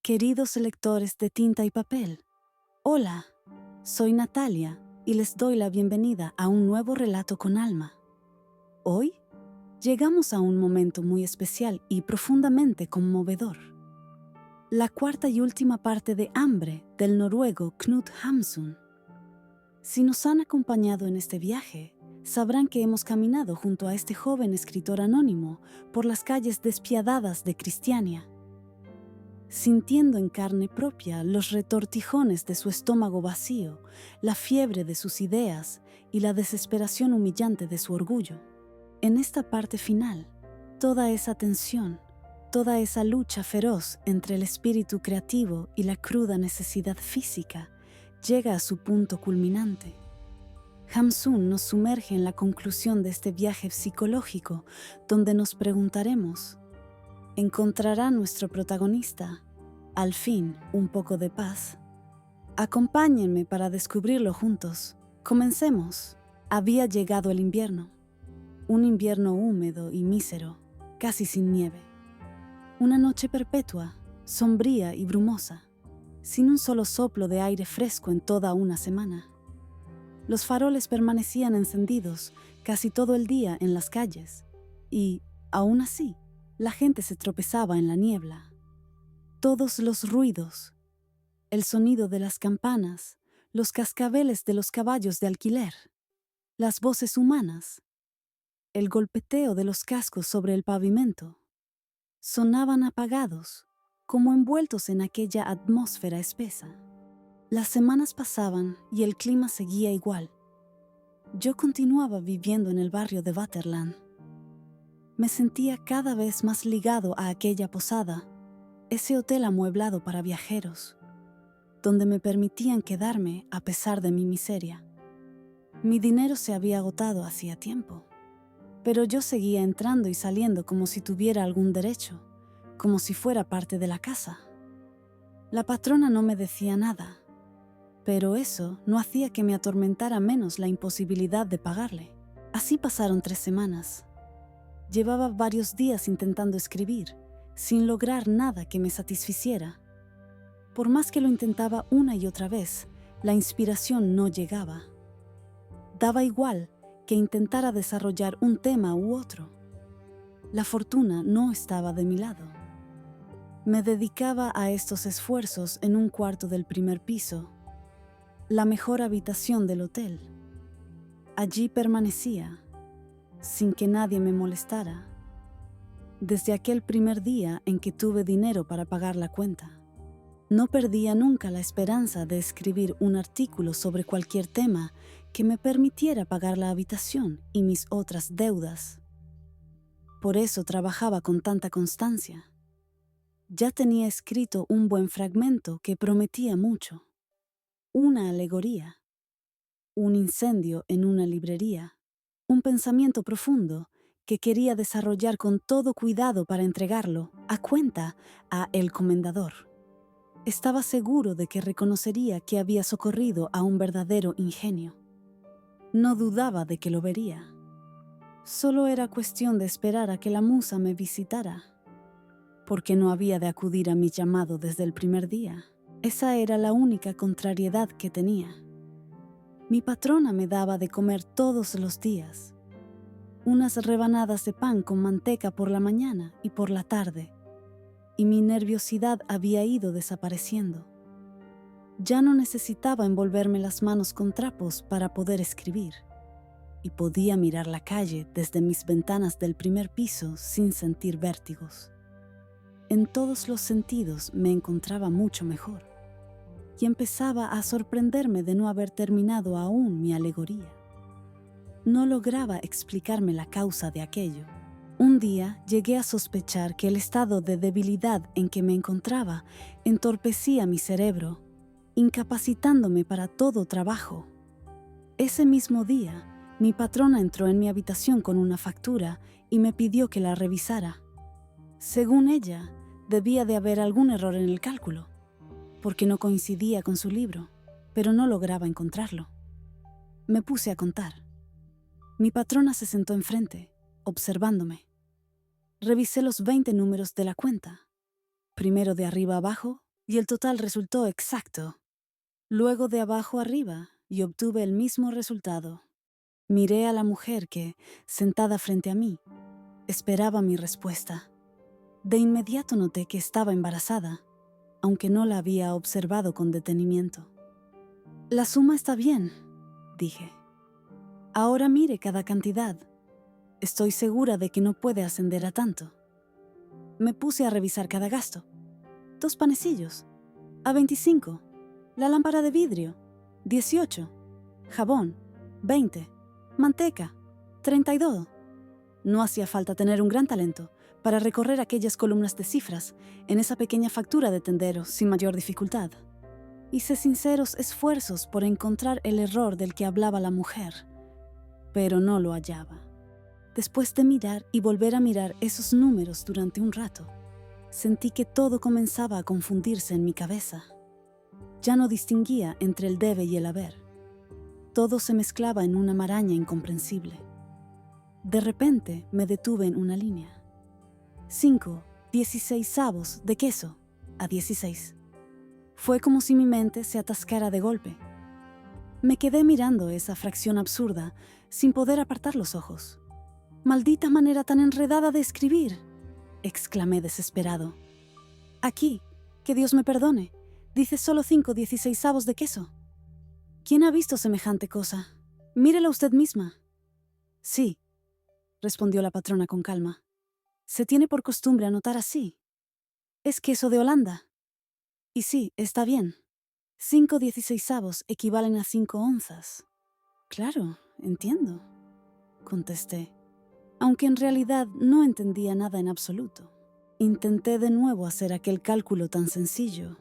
Queridos lectores de tinta y papel, hola, soy Natalia y les doy la bienvenida a un nuevo relato con alma. Hoy llegamos a un momento muy especial y profundamente conmovedor. La cuarta y última parte de Hambre del noruego Knut Hamsun. Si nos han acompañado en este viaje, sabrán que hemos caminado junto a este joven escritor anónimo por las calles despiadadas de Cristiania, sintiendo en carne propia los retortijones de su estómago vacío, la fiebre de sus ideas y la desesperación humillante de su orgullo. En esta parte final, toda esa tensión, toda esa lucha feroz entre el espíritu creativo y la cruda necesidad física llega a su punto culminante. Hamsun nos sumerge en la conclusión de este viaje psicológico, donde nos preguntaremos: ¿encontrará nuestro protagonista, al fin, un poco de paz? Acompáñenme para descubrirlo juntos. Comencemos. Había llegado el invierno. Un invierno húmedo y mísero, casi sin nieve. Una noche perpetua, sombría y brumosa, sin un solo soplo de aire fresco en toda una semana. Los faroles permanecían encendidos casi todo el día en las calles y, aún así, la gente se tropezaba en la niebla. Todos los ruidos, el sonido de las campanas, los cascabeles de los caballos de alquiler, las voces humanas, el golpeteo de los cascos sobre el pavimento, sonaban apagados, como envueltos en aquella atmósfera espesa. Las semanas pasaban y el clima seguía igual. Yo continuaba viviendo en el barrio de Vaterland. Me sentía cada vez más ligado a aquella posada, ese hotel amueblado para viajeros, donde me permitían quedarme a pesar de mi miseria. Mi dinero se había agotado hacía tiempo, pero yo seguía entrando y saliendo como si tuviera algún derecho, como si fuera parte de la casa. La patrona no me decía nada, pero eso no hacía que me atormentara menos la imposibilidad de pagarle. Así pasaron 3 semanas. Llevaba varios días intentando escribir, sin lograr nada que me satisficiera. Por más que lo intentaba una y otra vez, la inspiración no llegaba. Daba igual que intentara desarrollar un tema u otro. La fortuna no estaba de mi lado. Me dedicaba a estos esfuerzos en un cuarto del primer piso, la mejor habitación del hotel. Allí permanecía, sin que nadie me molestara, desde aquel primer día en que tuve dinero para pagar la cuenta. No perdía nunca la esperanza de escribir un artículo sobre cualquier tema que me permitiera pagar la habitación y mis otras deudas. Por eso trabajaba con tanta constancia. Ya tenía escrito un buen fragmento que prometía mucho. Una alegoría, un incendio en una librería, un pensamiento profundo que quería desarrollar con todo cuidado para entregarlo a cuenta a El Comendador. Estaba seguro de que reconocería que había socorrido a un verdadero ingenio. No dudaba de que lo vería. Solo era cuestión de esperar a que la musa me visitara, porque no había de acudir a mi llamado desde el primer día. Esa era la única contrariedad que tenía. Mi patrona me daba de comer todos los días, unas rebanadas de pan con manteca por la mañana y por la tarde, y mi nerviosidad había ido desapareciendo. Ya no necesitaba envolverme las manos con trapos para poder escribir, y podía mirar la calle desde mis ventanas del primer piso sin sentir vértigos. En todos los sentidos me encontraba mucho mejor, y empezaba a sorprenderme de no haber terminado aún mi alegoría. No lograba explicarme la causa de aquello. Un día llegué a sospechar que el estado de debilidad en que me encontraba entorpecía mi cerebro, incapacitándome para todo trabajo. Ese mismo día, mi patrona entró en mi habitación con una factura y me pidió que la revisara. Según ella, debía de haber algún error en el cálculo, porque no coincidía con su libro, pero no lograba encontrarlo. Me puse a contar. Mi patrona se sentó enfrente, observándome. Revisé los 20 números de la cuenta, primero de arriba abajo y el total resultó exacto. Luego de abajo arriba y obtuve el mismo resultado. Miré a la mujer que, sentada frente a mí, esperaba mi respuesta. De inmediato noté que estaba embarazada, aunque no la había observado con detenimiento. La suma está bien, dije. Ahora mire cada cantidad. Estoy segura de que no puede ascender a tanto. Me puse a revisar cada gasto. 2 panecillos, a 25. La lámpara de vidrio, 18. Jabón, 20. Manteca, 32. No hacía falta tener un gran talento para recorrer aquellas columnas de cifras en esa pequeña factura de tendero sin mayor dificultad. Hice sinceros esfuerzos por encontrar el error del que hablaba la mujer, pero no lo hallaba. Después de mirar y volver a mirar esos números durante un rato, sentí que todo comenzaba a confundirse en mi cabeza. Ya no distinguía entre el debe y el haber. Todo se mezclaba en una maraña incomprensible. De repente me detuve en una línea. 5/16 de queso a 16. Fue como si mi mente se atascara de golpe. Me quedé mirando esa fracción absurda sin poder apartar los ojos. «¡Maldita manera tan enredada de escribir!», exclamé desesperado. «Aquí, que Dios me perdone, dice solo 5/16 de queso. ¿Quién ha visto semejante cosa? Mírela usted misma». «Sí», respondió la patrona con calma. «Se tiene por costumbre anotar así. Es queso de Holanda. Y sí, está bien. 5/16 equivalen a 5 onzas». «Claro, entiendo», contesté, aunque en realidad no entendía nada en absoluto. Intenté de nuevo hacer aquel cálculo tan sencillo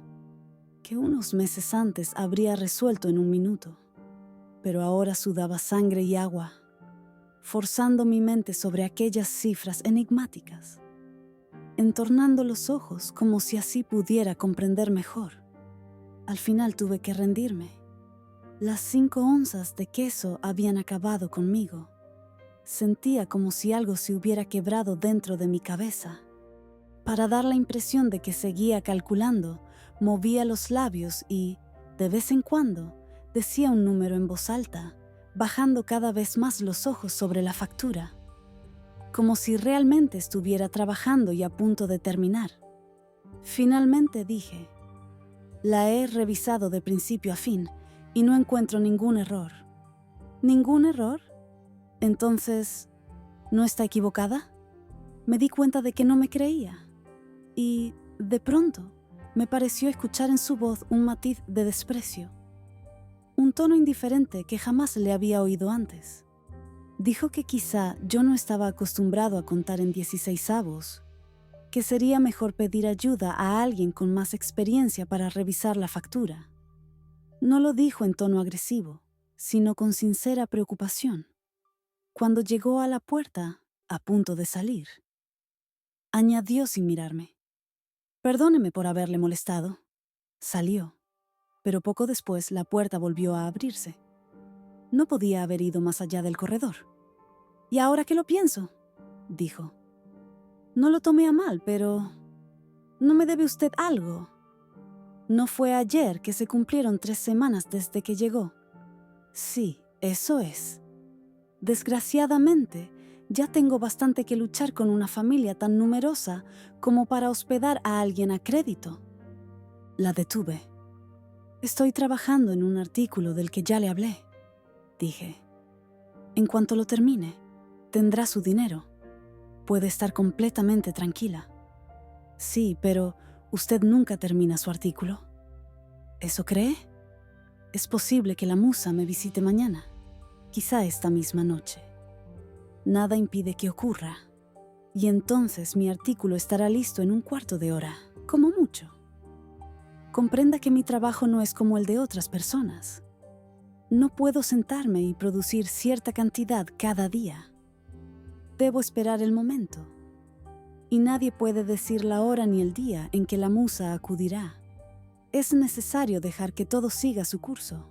que unos meses antes habría resuelto en un minuto, pero ahora sudaba sangre y agua, forzando mi mente sobre aquellas cifras enigmáticas, entornando los ojos como si así pudiera comprender mejor. Al final tuve que rendirme. Las 5 onzas de queso habían acabado conmigo. Sentía como si algo se hubiera quebrado dentro de mi cabeza. Para dar la impresión de que seguía calculando, movía los labios y, de vez en cuando, decía un número en voz alta, bajando cada vez más los ojos sobre la factura, como si realmente estuviera trabajando y a punto de terminar. Finalmente dije: «La he revisado de principio a fin y no encuentro ningún error». «¿Ningún error? Entonces, ¿no está equivocada?». Me di cuenta de que no me creía. Y, de pronto, me pareció escuchar en su voz un matiz de desprecio, un tono indiferente que jamás le había oído antes. Dijo que quizá yo no estaba acostumbrado a contar en 16avos, que sería mejor pedir ayuda a alguien con más experiencia para revisar la factura. No lo dijo en tono agresivo, sino con sincera preocupación. Cuando llegó a la puerta, a punto de salir, añadió sin mirarme: «Perdóneme por haberle molestado». Salió, pero poco después la puerta volvió a abrirse. No podía haber ido más allá del corredor. «Y ahora que lo pienso», dijo, «no lo tomé a mal, pero ¿no me debe usted algo? ¿No fue ayer que se cumplieron 3 semanas desde que llegó?». «Sí, eso es. Desgraciadamente, ya tengo bastante que luchar con una familia tan numerosa como para hospedar a alguien a crédito». La detuve. «Estoy trabajando en un artículo del que ya le hablé», dije. «En cuanto lo termine, tendrá su dinero. Puede estar completamente tranquila». «Sí, pero usted nunca termina su artículo». «¿Eso cree? Es posible que la musa me visite mañana, quizá esta misma noche. Nada impide que ocurra, y entonces mi artículo estará listo en un cuarto de hora, como mucho. Comprenda que mi trabajo no es como el de otras personas. No puedo sentarme y producir cierta cantidad cada día. Debo esperar el momento, y nadie puede decir la hora ni el día en que la musa acudirá. Es necesario dejar que todo siga su curso».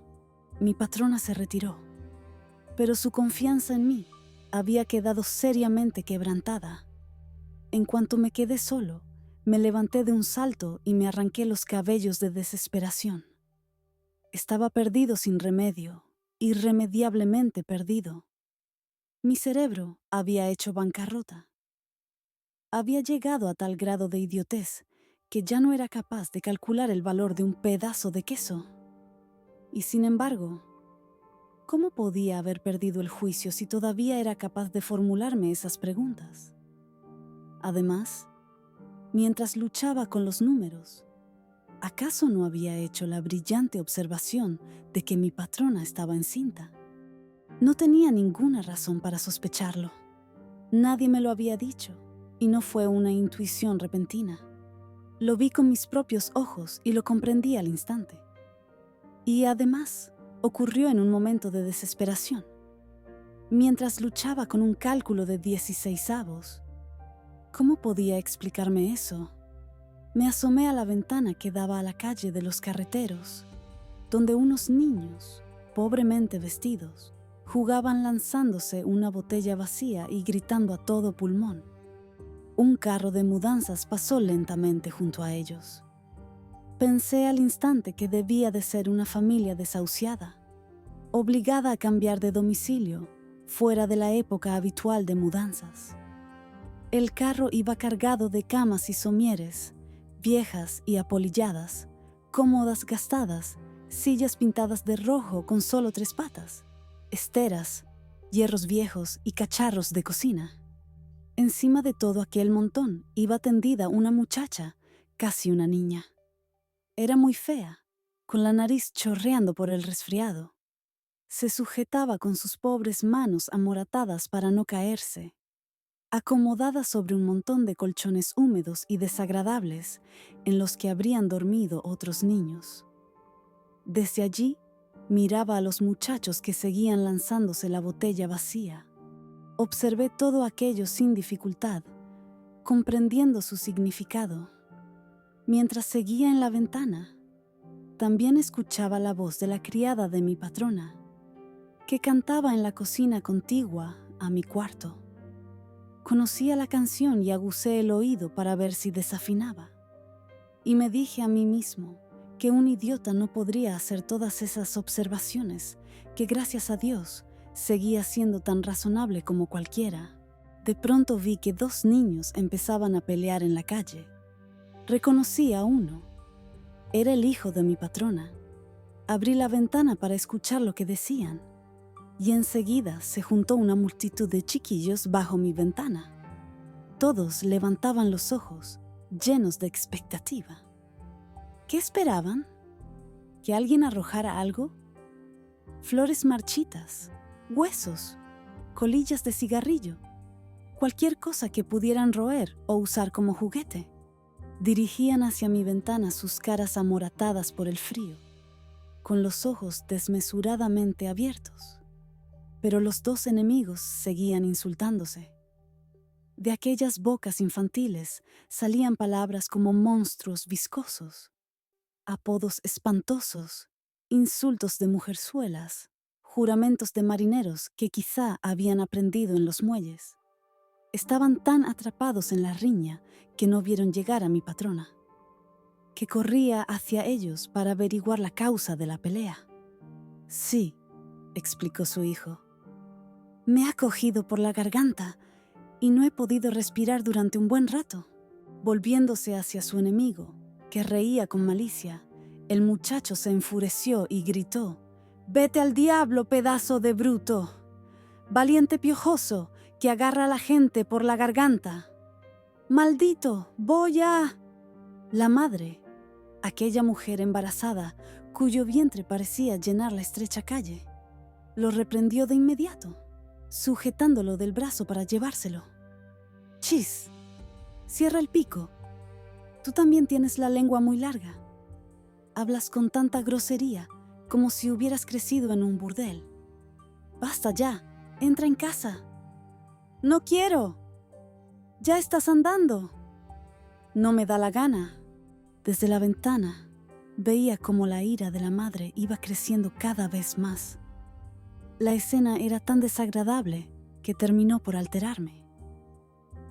Mi patrona se retiró, pero su confianza en mí había quedado seriamente quebrantada. En cuanto me quedé solo, Me levanté de un salto y me arranqué los cabellos de desesperación. Estaba perdido sin remedio, irremediablemente perdido. Mi cerebro había hecho bancarrota. Había llegado a tal grado de idiotez que ya no era capaz de calcular el valor de un pedazo de queso. Y sin embargo, ¿cómo podía haber perdido el juicio si todavía era capaz de formularme esas preguntas? Además, mientras luchaba con los números, ¿acaso no había hecho la brillante observación de que mi patrona estaba encinta? No tenía ninguna razón para sospecharlo. Nadie me lo había dicho, y no fue una intuición repentina. Lo vi con mis propios ojos y lo comprendí al instante. Y además, ocurrió en un momento de desesperación. Mientras luchaba con un cálculo de 16avos, ¿cómo podía explicarme eso? Me asomé a la ventana que daba a la calle de los carreteros, donde unos niños, pobremente vestidos, jugaban lanzándose una botella vacía y gritando a todo pulmón. Un carro de mudanzas pasó lentamente junto a ellos. Pensé al instante que debía de ser una familia desahuciada, obligada a cambiar de domicilio, fuera de la época habitual de mudanzas. El carro iba cargado de camas y somieres, viejas y apolilladas, cómodas gastadas, sillas pintadas de rojo con solo 3 patas, esteras, hierros viejos y cacharros de cocina. Encima de todo aquel montón iba tendida una muchacha, casi una niña. Era muy fea, con la nariz chorreando por el resfriado. Se sujetaba con sus pobres manos amoratadas para no caerse, acomodada sobre un montón de colchones húmedos y desagradables en los que habrían dormido otros niños. Desde allí, miraba a los muchachos que seguían lanzándose la botella vacía. Observé todo aquello sin dificultad, comprendiendo su significado. Mientras seguía en la ventana, también escuchaba la voz de la criada de mi patrona, que cantaba en la cocina contigua a mi cuarto. Conocía la canción y aguzé el oído para ver si desafinaba. Y me dije a mí mismo que un idiota no podría hacer todas esas observaciones, que gracias a Dios seguía siendo tan razonable como cualquiera. De pronto vi que 2 niños empezaban a pelear en la calle. Reconocí a uno. Era el hijo de mi patrona. Abrí la ventana para escuchar lo que decían, y enseguida se juntó una multitud de chiquillos bajo mi ventana. Todos levantaban los ojos, llenos de expectativa. ¿Qué esperaban? ¿Que alguien arrojara algo? Flores marchitas, huesos, colillas de cigarrillo, cualquier cosa que pudieran roer o usar como juguete. Dirigían hacia mi ventana sus caras amoratadas por el frío, con los ojos desmesuradamente abiertos. Pero los 2 enemigos seguían insultándose. De aquellas bocas infantiles salían palabras como monstruos viscosos, apodos espantosos, insultos de mujerzuelas, juramentos de marineros que quizá habían aprendido en los muelles. Estaban tan atrapados en la riña que no vieron llegar a mi patrona, que corría hacia ellos para averiguar la causa de la pelea. Sí, explicó su hijo. Me ha cogido por la garganta y no he podido respirar durante un buen rato. Volviéndose hacia su enemigo, que reía con malicia, el muchacho se enfureció y gritó: «¡Vete al diablo, pedazo de bruto! Valiente piojoso que agarra a la gente por la garganta. ¡Maldito! Voy a...». La madre, aquella mujer embarazada cuyo vientre parecía llenar la estrecha calle, lo reprendió de inmediato, sujetándolo del brazo para llevárselo. «Chis, cierra el pico. Tú también tienes la lengua muy larga. Hablas con tanta grosería como si hubieras crecido en un burdel. Basta ya, entra en casa». «No quiero. Ya estás andando». «No me da la gana». Desde la ventana veía cómo la ira de la madre iba creciendo cada vez más. La escena era tan desagradable que terminó por alterarme.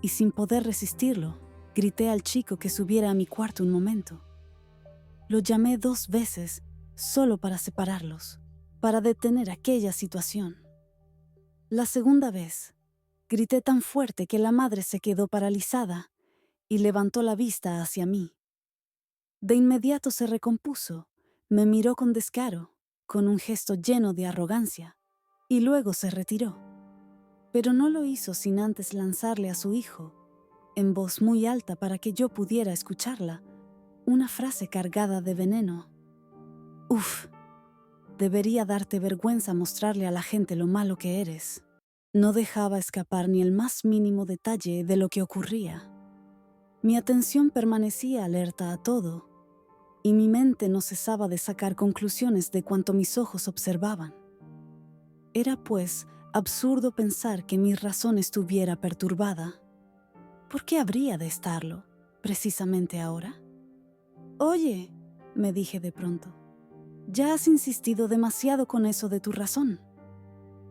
Y sin poder resistirlo, grité al chico que subiera a mi cuarto un momento. Lo llamé 2 veces solo para separarlos, para detener aquella situación. La segunda vez, grité tan fuerte que la madre se quedó paralizada y levantó la vista hacia mí. De inmediato se recompuso, me miró con descaro, con un gesto lleno de arrogancia, y luego se retiró. Pero no lo hizo sin antes lanzarle a su hijo, en voz muy alta para que yo pudiera escucharla, una frase cargada de veneno. Uf, debería darte vergüenza mostrarle a la gente lo malo que eres. No dejaba escapar ni el más mínimo detalle de lo que ocurría. Mi atención permanecía alerta a todo, y mi mente no cesaba de sacar conclusiones de cuanto mis ojos observaban. Era, pues, absurdo pensar que mi razón estuviera perturbada. ¿Por qué habría de estarlo, precisamente ahora? Oye, me dije de pronto, ya has insistido demasiado con eso de tu razón.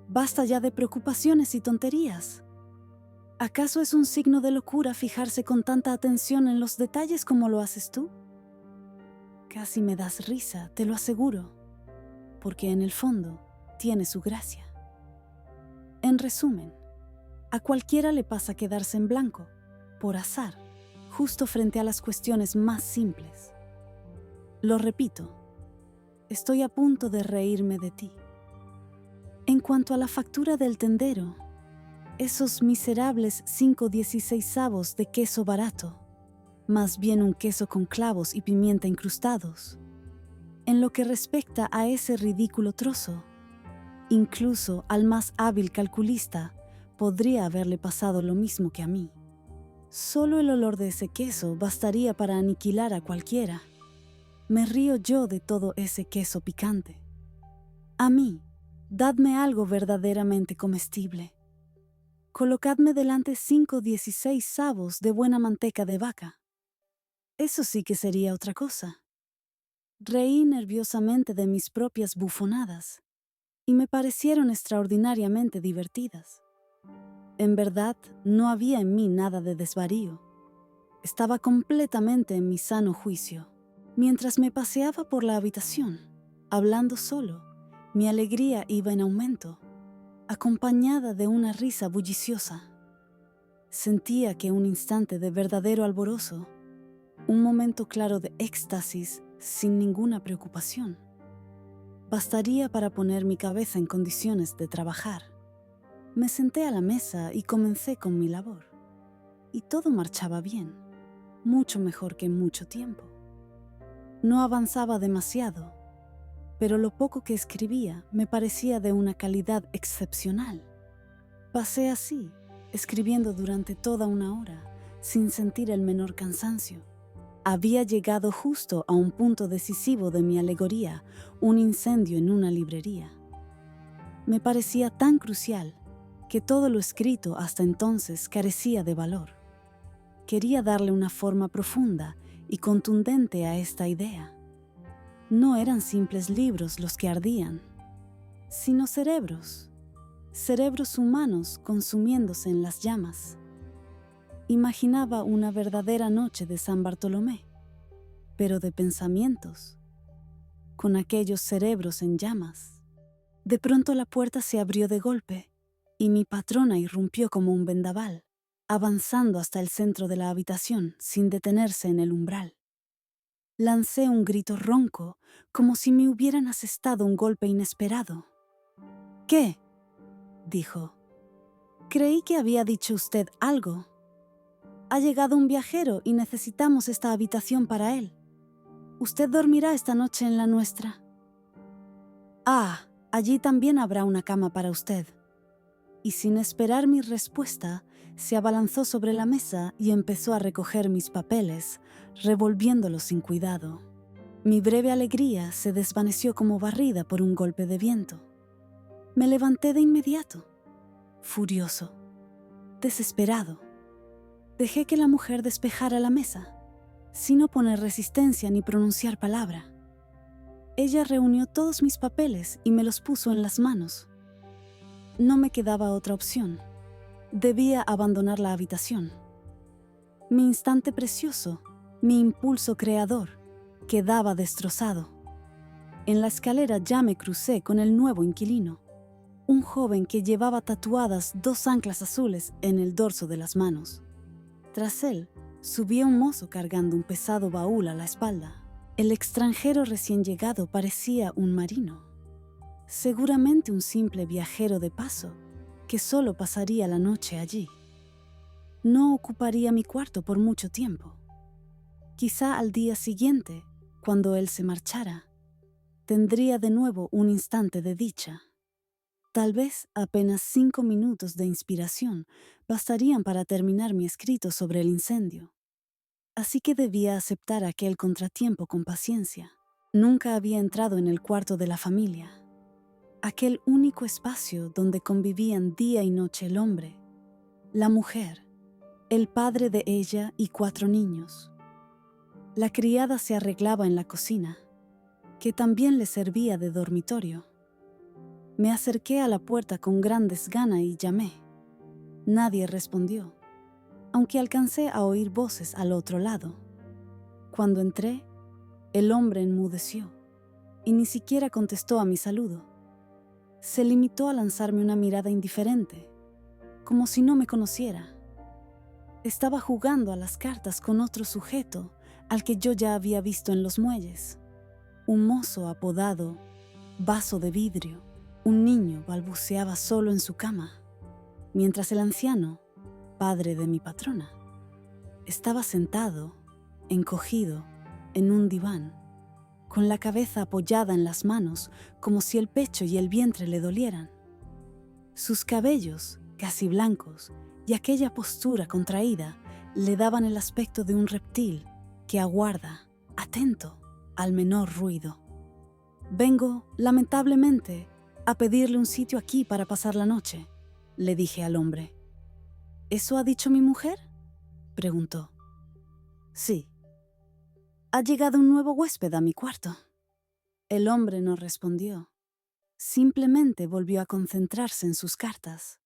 Basta ya de preocupaciones y tonterías. ¿Acaso es un signo de locura fijarse con tanta atención en los detalles como lo haces tú? Casi me das risa, te lo aseguro, porque en el fondo tiene su gracia. En resumen, a cualquiera le pasa quedarse en blanco, por azar, justo frente a las cuestiones más simples. Lo repito, estoy a punto de reírme de ti. En cuanto a la factura del tendero, esos miserables 5/16 de queso barato, más bien un queso con clavos y pimienta incrustados. En lo que respecta a ese ridículo trozo, incluso al más hábil calculista podría haberle pasado lo mismo que a mí. Solo el olor de ese queso bastaría para aniquilar a cualquiera. Me río yo de todo ese queso picante. A mí, dadme algo verdaderamente comestible. Colocadme delante 5/16 de buena manteca de vaca. Eso sí que sería otra cosa. Reí nerviosamente de mis propias bufonadas y me parecieron extraordinariamente divertidas. En verdad, no había en mí nada de desvarío. Estaba completamente en mi sano juicio. Mientras me paseaba por la habitación, hablando solo, mi alegría iba en aumento, acompañada de una risa bulliciosa. Sentía que un instante de verdadero alborozo, un momento claro de éxtasis sin ninguna preocupación, bastaría para poner mi cabeza en condiciones de trabajar. Me senté a la mesa y comencé con mi labor. Y todo marchaba bien, mucho mejor que en mucho tiempo. No avanzaba demasiado, pero lo poco que escribía me parecía de una calidad excepcional. Pasé así, escribiendo durante toda una hora, sin sentir el menor cansancio. Había llegado justo a un punto decisivo de mi alegoría, un incendio en una librería. Me parecía tan crucial que todo lo escrito hasta entonces carecía de valor. Quería darle una forma profunda y contundente a esta idea. No eran simples libros los que ardían, sino cerebros humanos consumiéndose en las llamas. Imaginaba una verdadera noche de San Bartolomé, pero de pensamientos, con aquellos cerebros en llamas. De pronto la puerta se abrió de golpe y mi patrona irrumpió como un vendaval, avanzando hasta el centro de la habitación sin detenerse en el umbral. Lancé un grito ronco, como si me hubieran asestado un golpe inesperado. «¿Qué?», dijo. «Creí que había dicho usted algo. Ha llegado un viajero y necesitamos esta habitación para él. Usted dormirá esta noche en la nuestra». «Ah, allí también habrá una cama para usted». Y sin esperar mi respuesta, se abalanzó sobre la mesa y empezó a recoger mis papeles, revolviéndolos sin cuidado. Mi breve alegría se desvaneció como barrida por un golpe de viento. Me levanté de inmediato, furioso, desesperado. Dejé que la mujer despejara la mesa, sin oponer resistencia ni pronunciar palabra. Ella reunió todos mis papeles y me los puso en las manos. No me quedaba otra opción. Debía abandonar la habitación. Mi instante precioso, mi impulso creador, quedaba destrozado. En la escalera ya me crucé con el nuevo inquilino, un joven que llevaba tatuadas 2 anclas azules en el dorso de las manos. Tras él, subía un mozo cargando un pesado baúl a la espalda. El extranjero recién llegado parecía un marino, seguramente un simple viajero de paso, que solo pasaría la noche allí. No ocuparía mi cuarto por mucho tiempo. Quizá al día siguiente, cuando él se marchara, tendría de nuevo un instante de dicha. Tal vez apenas 5 minutos de inspiración bastarían para terminar mi escrito sobre el incendio. Así que debía aceptar aquel contratiempo con paciencia. Nunca había entrado en el cuarto de la familia, aquel único espacio donde convivían día y noche el hombre, la mujer, el padre de ella y 4 niños. La criada se arreglaba en la cocina, que también le servía de dormitorio. Me acerqué a la puerta con gran desgana y llamé. Nadie respondió, aunque alcancé a oír voces al otro lado. Cuando entré, el hombre enmudeció y ni siquiera contestó a mi saludo. Se limitó a lanzarme una mirada indiferente, como si no me conociera. Estaba jugando a las cartas con otro sujeto al que yo ya había visto en los muelles. Un mozo apodado Vaso de Vidrio. Un niño balbuceaba solo en su cama, mientras el anciano, padre de mi patrona, estaba sentado, encogido, en un diván, con la cabeza apoyada en las manos como si el pecho y el vientre le dolieran. Sus cabellos, casi blancos, y aquella postura contraída le daban el aspecto de un reptil que aguarda, atento, al menor ruido. Vengo, lamentablemente, a pedirle un sitio aquí para pasar la noche, le dije al hombre. ¿Eso ha dicho mi mujer?, preguntó. Sí. Ha llegado un nuevo huésped a mi cuarto. El hombre no respondió. Simplemente volvió a concentrarse en sus cartas.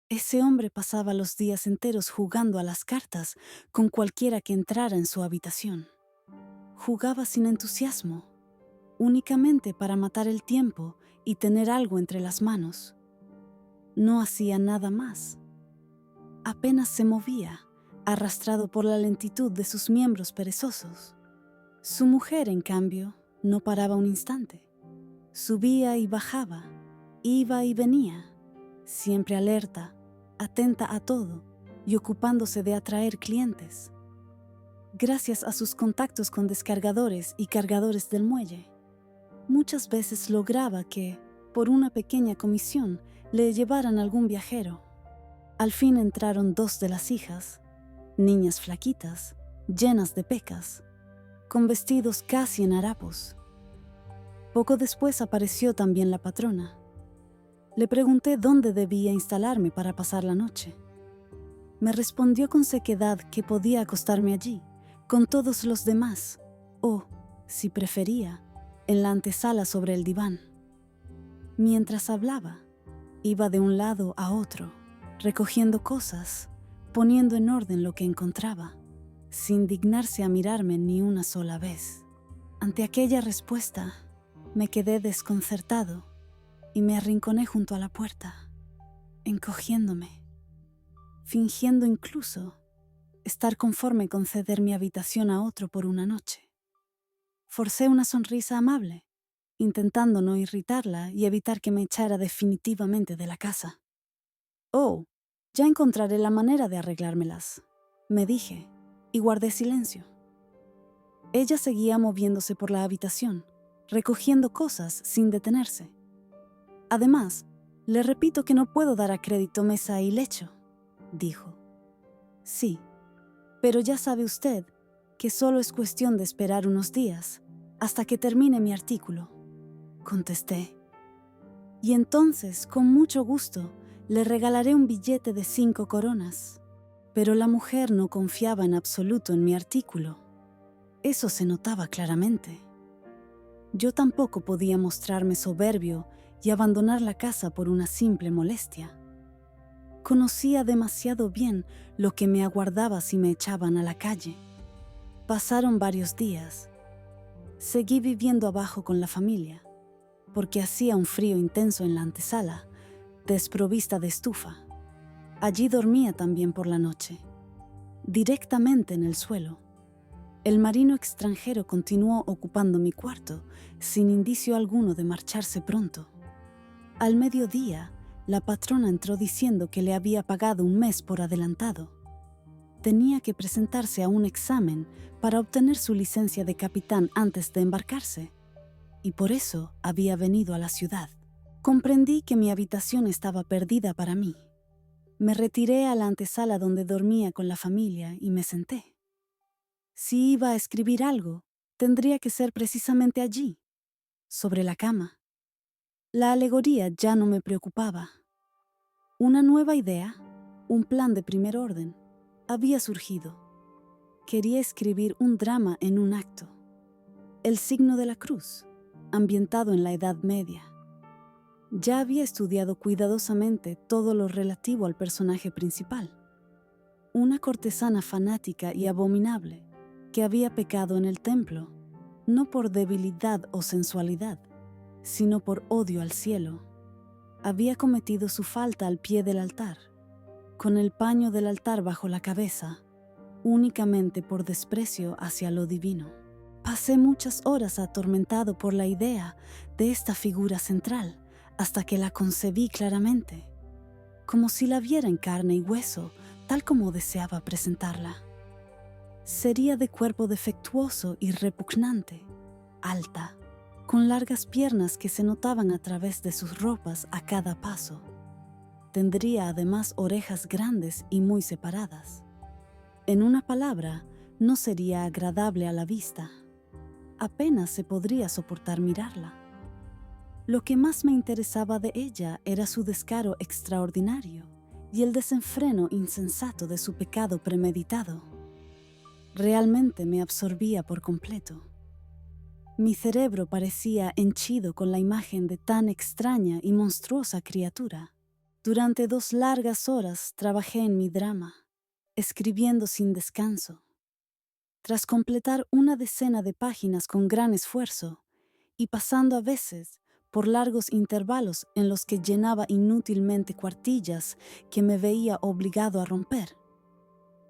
Ese hombre pasaba los días enteros jugando a las cartas con cualquiera que entrara en su habitación. Jugaba sin entusiasmo, únicamente para matar el tiempo y tener algo entre las manos. No hacía nada más. Apenas se movía, arrastrado por la lentitud de sus miembros perezosos. Su mujer, en cambio, no paraba un instante. Subía y bajaba, iba y venía, siempre alerta, atenta a todo y ocupándose de atraer clientes. Gracias a sus contactos con descargadores y cargadores del muelle, muchas veces lograba que, por una pequeña comisión, le llevaran algún viajero. Al fin entraron 2 de las hijas, niñas flaquitas, llenas de pecas, con vestidos casi en harapos. Poco después apareció también la patrona. Le pregunté dónde debía instalarme para pasar la noche. Me respondió con sequedad que podía acostarme allí, con todos los demás, o, si prefería, en la antesala sobre el diván. Mientras hablaba, iba de un lado a otro, recogiendo cosas, poniendo en orden lo que encontraba, sin dignarse a mirarme ni una sola vez. Ante aquella respuesta, me quedé desconcertado y me arrinconé junto a la puerta, encogiéndome, fingiendo incluso estar conforme con ceder mi habitación a otro por una noche. Forcé una sonrisa amable, intentando no irritarla y evitar que me echara definitivamente de la casa. «Oh, ya encontraré la manera de arreglármelas», me dije, y guardé silencio. Ella seguía moviéndose por la habitación, recogiendo cosas sin detenerse. Además, le repito que no puedo dar a crédito mesa y lecho, dijo. Sí, pero ya sabe usted que solo es cuestión de esperar unos días hasta que termine mi artículo, contesté. Y entonces, con mucho gusto, le regalaré un billete de 5 coronas. Pero la mujer no confiaba en absoluto en mi artículo. Eso se notaba claramente. Yo tampoco podía mostrarme soberbio y abandonar la casa por una simple molestia. Conocía demasiado bien lo que me aguardaba si me echaban a la calle. Pasaron varios días. Seguí viviendo abajo con la familia, porque hacía un frío intenso en la antesala, desprovista de estufa. Allí dormía también por la noche, directamente en el suelo. El marino extranjero continuó ocupando mi cuarto, sin indicio alguno de marcharse pronto. Al mediodía, la patrona entró diciendo que le había pagado un mes por adelantado. Tenía que presentarse a un examen para obtener su licencia de capitán antes de embarcarse, y por eso había venido a la ciudad. Comprendí que mi habitación estaba perdida para mí. Me retiré a la antesala donde dormía con la familia y me senté. Si iba a escribir algo, tendría que ser precisamente allí, sobre la cama. La alegoría ya no me preocupaba. Una nueva idea, un plan de primer orden, había surgido. Quería escribir un drama en un acto. El signo de la cruz, ambientado en la Edad Media. Ya había estudiado cuidadosamente todo lo relativo al personaje principal. Una cortesana fanática y abominable que había pecado en el templo, no por debilidad o sensualidad, sino por odio al cielo. Había cometido su falta al pie del altar, con el paño del altar bajo la cabeza, únicamente por desprecio hacia lo divino. Pasé muchas horas atormentado por la idea de esta figura central, hasta que la concebí claramente, como si la viera en carne y hueso, tal como deseaba presentarla. Sería de cuerpo defectuoso y repugnante, alta, con largas piernas que se notaban a través de sus ropas a cada paso. Tendría además orejas grandes y muy separadas. En una palabra, no sería agradable a la vista. Apenas se podría soportar mirarla. Lo que más me interesaba de ella era su descaro extraordinario y el desenfreno insensato de su pecado premeditado. Realmente me absorbía por completo. Mi cerebro parecía henchido con la imagen de tan extraña y monstruosa criatura. Durante 2 largas horas trabajé en mi drama, escribiendo sin descanso. Tras completar una decena de páginas con gran esfuerzo, y pasando a veces por largos intervalos en los que llenaba inútilmente cuartillas que me veía obligado a romper,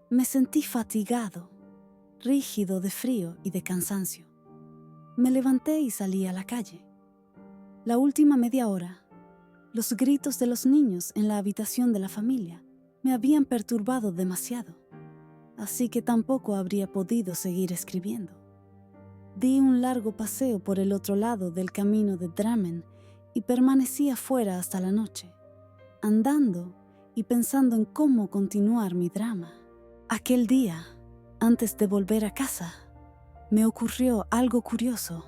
me sentí fatigado, rígido de frío y de cansancio. Me levanté y salí a la calle. La última media hora, los gritos de los niños en la habitación de la familia me habían perturbado demasiado, así que tampoco habría podido seguir escribiendo. Di un largo paseo por el otro lado del camino de Drammen y permanecí afuera hasta la noche, andando y pensando en cómo continuar mi drama. Aquel día, antes de volver a casa, me ocurrió algo curioso.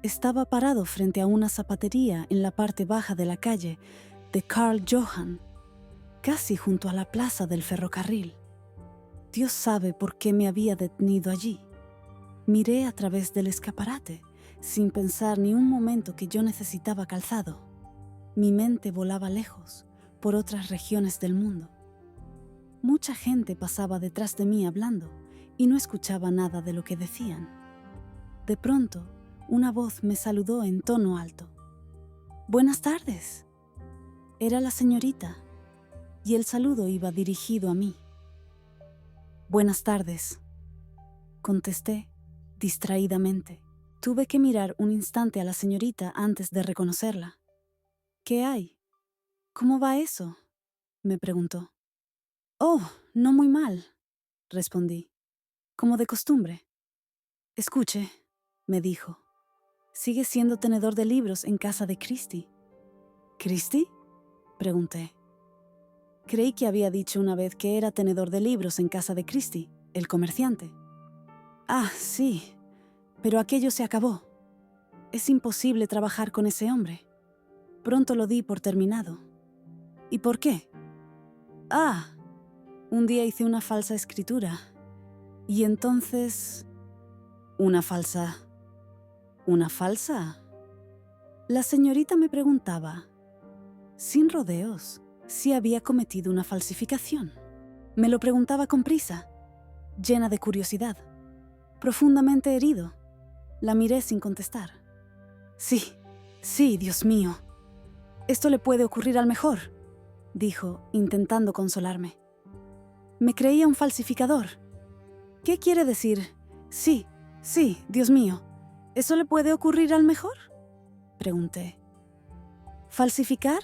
Estaba parado frente a una zapatería en la parte baja de la calle de Karl Johann, casi junto a la plaza del ferrocarril. Dios sabe por qué me había detenido allí. Miré a través del escaparate, sin pensar ni un momento que yo necesitaba calzado. Mi mente volaba lejos, por otras regiones del mundo. Mucha gente pasaba detrás de mí hablando, y no escuchaba nada de lo que decían. De pronto, una voz me saludó en tono alto. «Buenas tardes». Era la señorita, y el saludo iba dirigido a mí. «Buenas tardes», contesté, distraídamente. Tuve que mirar un instante a la señorita antes de reconocerla. «¿Qué hay? ¿Cómo va eso?», me preguntó. «Oh, no muy mal», respondí, como de costumbre. «Escuche», me dijo, «sigue siendo tenedor de libros en casa de Christie». «¿Christie?», pregunté. Creí que había dicho una vez que era tenedor de libros en casa de Christie, el comerciante. «Ah, sí, pero aquello se acabó. Es imposible trabajar con ese hombre. Pronto lo di por terminado». «¿Y por qué?». «Ah, un día hice una falsa escritura. Y entonces...». «¿Una falsa? ¿Una falsa?». La señorita me preguntaba, sin rodeos, si había cometido una falsificación. Me lo preguntaba con prisa, llena de curiosidad. Profundamente herido, la miré sin contestar. Sí, sí, Dios mío. Esto le puede ocurrir al mejor, dijo, intentando consolarme. Me creía un falsificador. ¿Qué quiere decir? Sí, sí, Dios mío. ¿Eso le puede ocurrir al mejor? Pregunté. ¿Falsificar?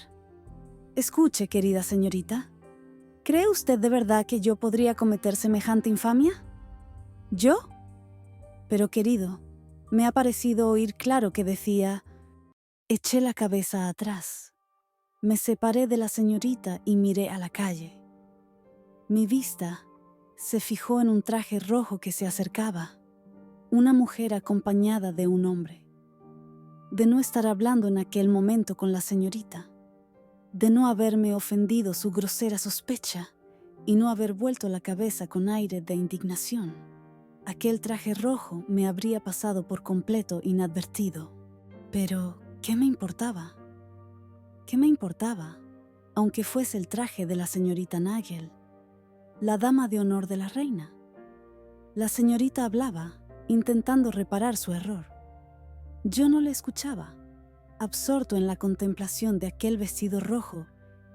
Escuche, querida señorita. ¿Cree usted de verdad que yo podría cometer semejante infamia? ¿Yo? Pero, querido, me ha parecido oír claro que decía... Eché la cabeza atrás. Me separé de la señorita y miré a la calle. Mi vista se fijó en un traje rojo que se acercaba, una mujer acompañada de un hombre. De no estar hablando en aquel momento con la señorita, de no haberme ofendido su grosera sospecha y no haber vuelto la cabeza con aire de indignación, aquel traje rojo me habría pasado por completo inadvertido. Pero, ¿qué me importaba? ¿Qué me importaba, aunque fuese el traje de la señorita Nagel, la dama de honor de la reina? La señorita hablaba, intentando reparar su error. Yo no le escuchaba, absorto en la contemplación de aquel vestido rojo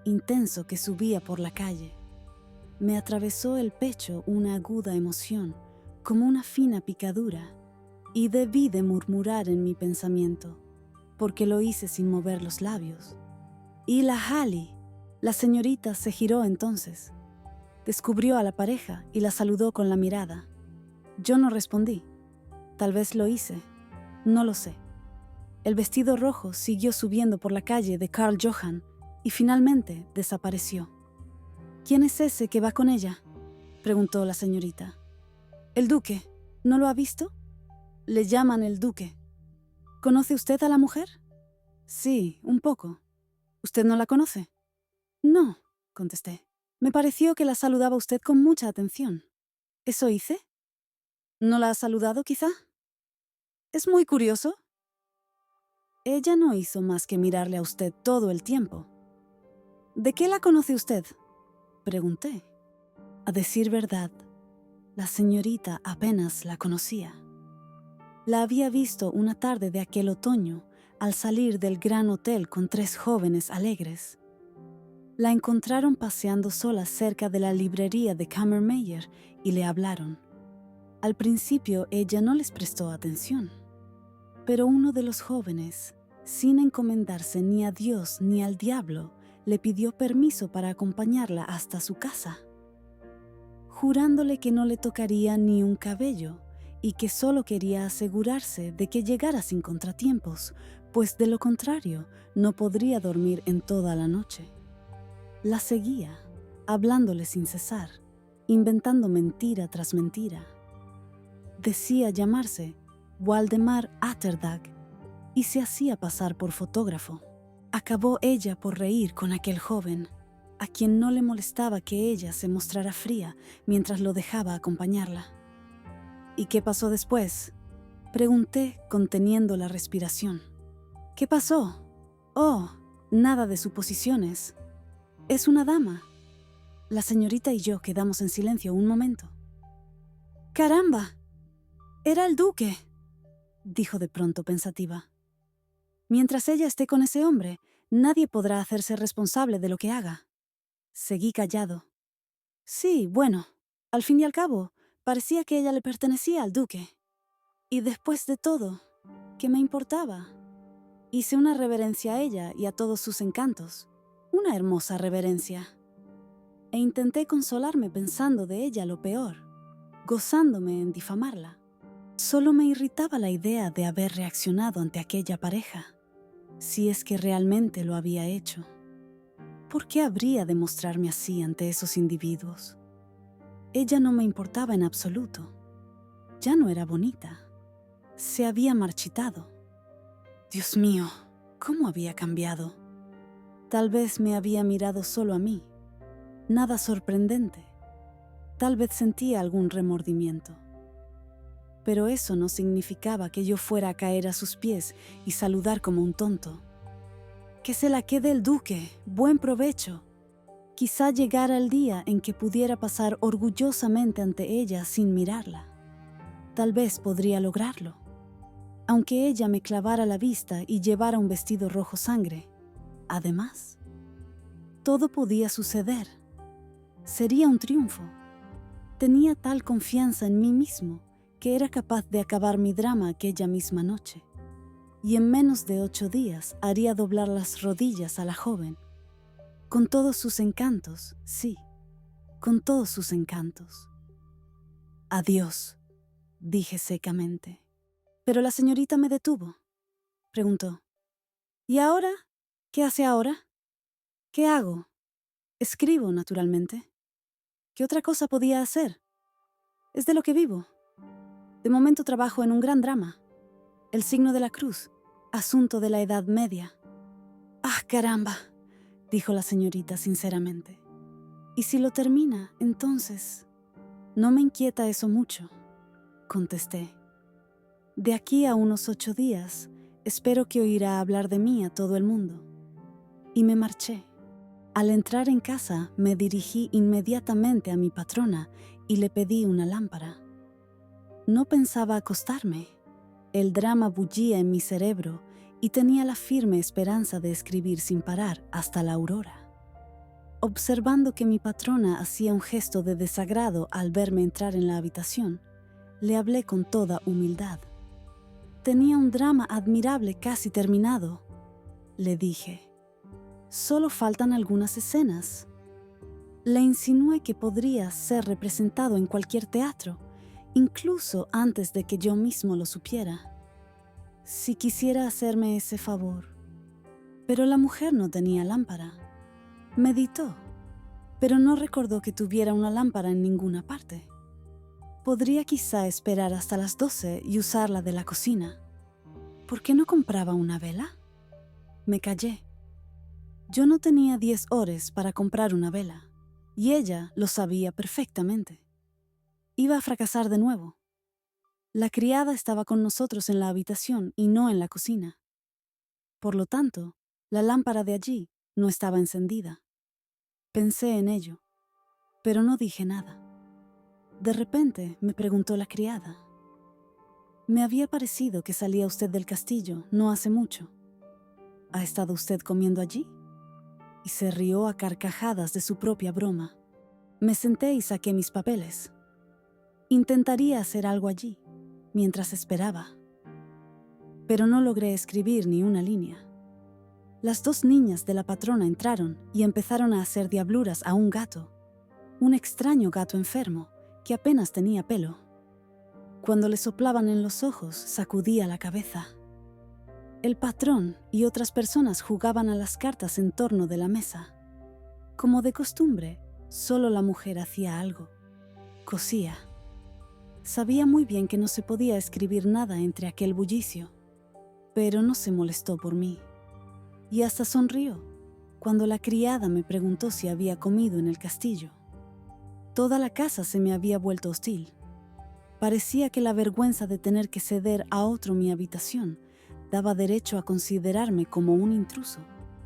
intenso que subía por la calle. Me atravesó el pecho una aguda emoción, como una fina picadura, y debí de murmurar en mi pensamiento, porque lo hice sin mover los labios. «Y la Halley». La señorita se giró entonces. Descubrió a la pareja y la saludó con la mirada. Yo no respondí. Tal vez lo hice. No lo sé. El vestido rojo siguió subiendo por la calle de Karl Johann y finalmente desapareció. «¿Quién es ese que va con ella?», preguntó la señorita. «El duque. ¿No lo ha visto? Le llaman el duque». «¿Conoce usted a la mujer?». «Sí, un poco». «¿Usted no la conoce?». «No», contesté. «Me pareció que la saludaba usted con mucha atención». «¿Eso hice?». «¿No la ha saludado, quizá?». «Es muy curioso». Ella no hizo más que mirarle a usted todo el tiempo. «¿De qué la conoce usted?», pregunté. A decir verdad, la señorita apenas la conocía. La había visto una tarde de aquel otoño al salir del gran hotel con 3 jóvenes alegres. La encontraron paseando sola cerca de la librería de Kammermeyer y le hablaron. Al principio ella no les prestó atención, pero uno de los jóvenes, sin encomendarse ni a Dios ni al diablo, le pidió permiso para acompañarla hasta su casa, jurándole que no le tocaría ni un cabello y que solo quería asegurarse de que llegara sin contratiempos, pues de lo contrario no podría dormir en toda la noche. La seguía, hablándole sin cesar, inventando mentira tras mentira. Decía llamarse Waldemar Atterdag y se hacía pasar por fotógrafo. Acabó ella por reír con aquel joven, a quien no le molestaba que ella se mostrara fría mientras lo dejaba acompañarla. «¿Y qué pasó después?», pregunté, conteniendo la respiración. «¿Qué pasó?». «Oh, nada de suposiciones. Es una dama». La señorita y yo quedamos en silencio un momento. «¡Caramba! Era el duque», dijo de pronto pensativa. «Mientras ella esté con ese hombre, nadie podrá hacerse responsable de lo que haga». Seguí callado. Sí, bueno, al fin y al cabo, parecía que ella le pertenecía al duque. Y después de todo, ¿qué me importaba? Hice una reverencia a ella y a todos sus encantos. Una hermosa reverencia. E intenté consolarme pensando de ella lo peor, gozándome en difamarla. Solo me irritaba la idea de haber reaccionado ante aquella pareja, si es que realmente lo había hecho. ¿Por qué habría de mostrarme así ante esos individuos? Ella no me importaba en absoluto. Ya no era bonita. Se había marchitado. Dios mío, ¿cómo había cambiado? Tal vez me había mirado solo a mí. Nada sorprendente. Tal vez sentía algún remordimiento. Pero eso no significaba que yo fuera a caer a sus pies y saludar como un tonto. «Que se la quede el duque, buen provecho», Quizá llegara el día en que pudiera pasar orgullosamente ante ella sin mirarla. Tal vez podría lograrlo. Aunque ella me clavara la vista y llevara un vestido rojo sangre. Además, todo podía suceder. Sería un triunfo. Tenía tal confianza en mí mismo que era capaz de acabar mi drama aquella misma noche. Y en menos de 8 días haría doblar las rodillas a la joven. Con todos sus encantos, sí, con todos sus encantos. Adiós, dije secamente. Pero la señorita me detuvo. Preguntó. ¿Y ahora? ¿Qué hace ahora? ¿Qué hago? Escribo, naturalmente. ¿Qué otra cosa podía hacer? Es de lo que vivo. De momento trabajo en un gran drama. El signo de la cruz, asunto de la Edad Media. ¡Ah, caramba!, dijo la señorita sinceramente. ¿Y si lo termina, entonces? No me inquieta eso mucho, contesté. De aquí a unos 8 días, espero que oirá hablar de mí a todo el mundo. Y me marché. Al entrar en casa, me dirigí inmediatamente a mi patrona y le pedí una lámpara. No pensaba acostarme. El drama bullía en mi cerebro y tenía la firme esperanza de escribir sin parar hasta la aurora. Observando que mi patrona hacía un gesto de desagrado al verme entrar en la habitación, le hablé con toda humildad. Tenía un drama admirable casi terminado, le dije. Solo faltan algunas escenas. Le insinué que podría ser representado en cualquier teatro, incluso antes de que yo mismo lo supiera. Si quisiera hacerme ese favor. Pero la mujer no tenía lámpara. Meditó, pero no recordó que tuviera una lámpara en ninguna parte. Podría quizá esperar hasta las 12 y usarla de la cocina. ¿Por qué no compraba una vela? Me callé. Yo no tenía 10 horas para comprar una vela, y ella lo sabía perfectamente. Iba a fracasar de nuevo. La criada estaba con nosotros en la habitación y no en la cocina. Por lo tanto, la lámpara de allí no estaba encendida. Pensé en ello, pero no dije nada. De repente me preguntó la criada. Me había parecido que salía usted del castillo no hace mucho. ¿Ha estado usted comiendo allí? Y se rió a carcajadas de su propia broma. Me senté y saqué mis papeles. Intentaría hacer algo allí, mientras esperaba. Pero no logré escribir ni una línea. Las 2 niñas de la patrona entraron y empezaron a hacer diabluras a un gato, un extraño gato enfermo que apenas tenía pelo. Cuando le soplaban en los ojos, sacudía la cabeza. El patrón y otras personas jugaban a las cartas en torno de la mesa. Como de costumbre, solo la mujer hacía algo. Cosía. Sabía muy bien que no se podía escribir nada entre aquel bullicio, pero no se molestó por mí. Y hasta sonrió cuando la criada me preguntó si había comido en el castillo. Toda la casa se me había vuelto hostil. Parecía que la vergüenza de tener que ceder a otro mi habitación daba derecho a considerarme como un intruso.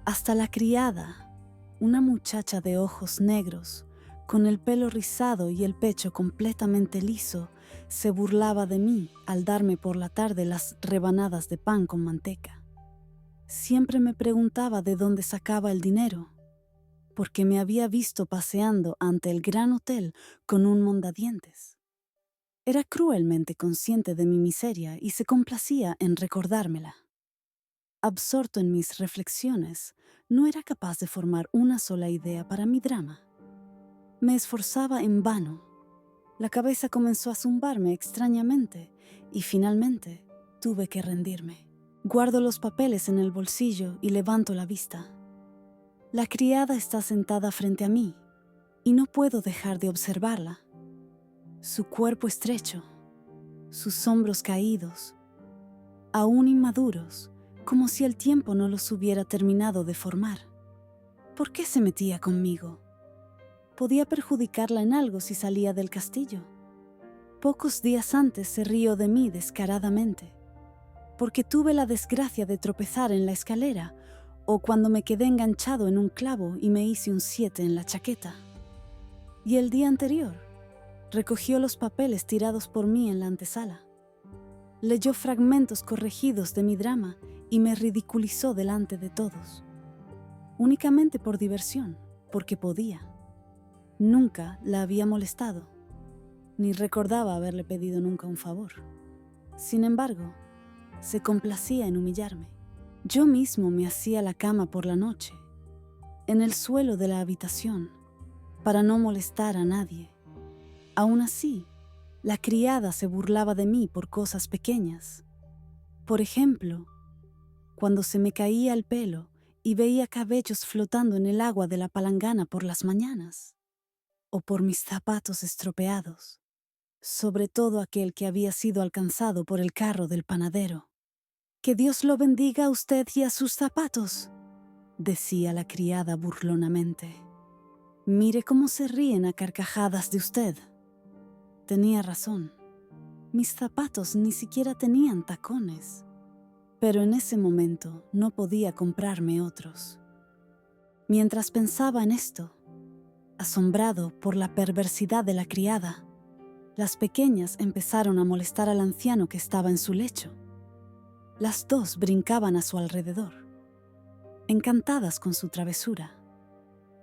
Hasta la criada, una muchacha de ojos negros, con el pelo rizado y el pecho completamente liso, se burlaba de mí al darme por la tarde las rebanadas de pan con manteca. Siempre me preguntaba de dónde sacaba el dinero, porque me había visto paseando ante el gran hotel con un mondadientes. Era cruelmente consciente de mi miseria y se complacía en recordármela. Absorto en mis reflexiones, no era capaz de formar una sola idea para mi drama. Me esforzaba en vano. La cabeza comenzó a zumbarme extrañamente y finalmente tuve que rendirme. Guardo los papeles en el bolsillo y levanto la vista. La criada está sentada frente a mí y no puedo dejar de observarla. Su cuerpo estrecho, sus hombros caídos, aún inmaduros, como si el tiempo no los hubiera terminado de formar. ¿Por qué se metía conmigo? Podía perjudicarla en algo si salía del castillo. Pocos días antes se rió de mí descaradamente, porque tuve la desgracia de tropezar en la escalera, o cuando me quedé enganchado en un clavo y me hice un 7 en la chaqueta. Y el día anterior, recogió los papeles tirados por mí en la antesala. Leyó fragmentos corregidos de mi drama y me ridiculizó delante de todos. Únicamente por diversión, porque podía. Nunca la había molestado, ni recordaba haberle pedido nunca un favor. Sin embargo, se complacía en humillarme. Yo mismo me hacía la cama por la noche, en el suelo de la habitación, para no molestar a nadie. Aún así, la criada se burlaba de mí por cosas pequeñas. Por ejemplo, cuando se me caía el pelo y veía cabellos flotando en el agua de la palangana por las mañanas, o por mis zapatos estropeados, sobre todo aquel que había sido alcanzado por el carro del panadero. «Que Dios lo bendiga a usted y a sus zapatos», decía la criada burlonamente. «Mire cómo se ríen a carcajadas de usted». Tenía razón. Mis zapatos ni siquiera tenían tacones, pero en ese momento no podía comprarme otros. Mientras pensaba en esto, asombrado por la perversidad de la criada, las pequeñas empezaron a molestar al anciano que estaba en su lecho. Las dos brincaban a su alrededor, encantadas con su travesura,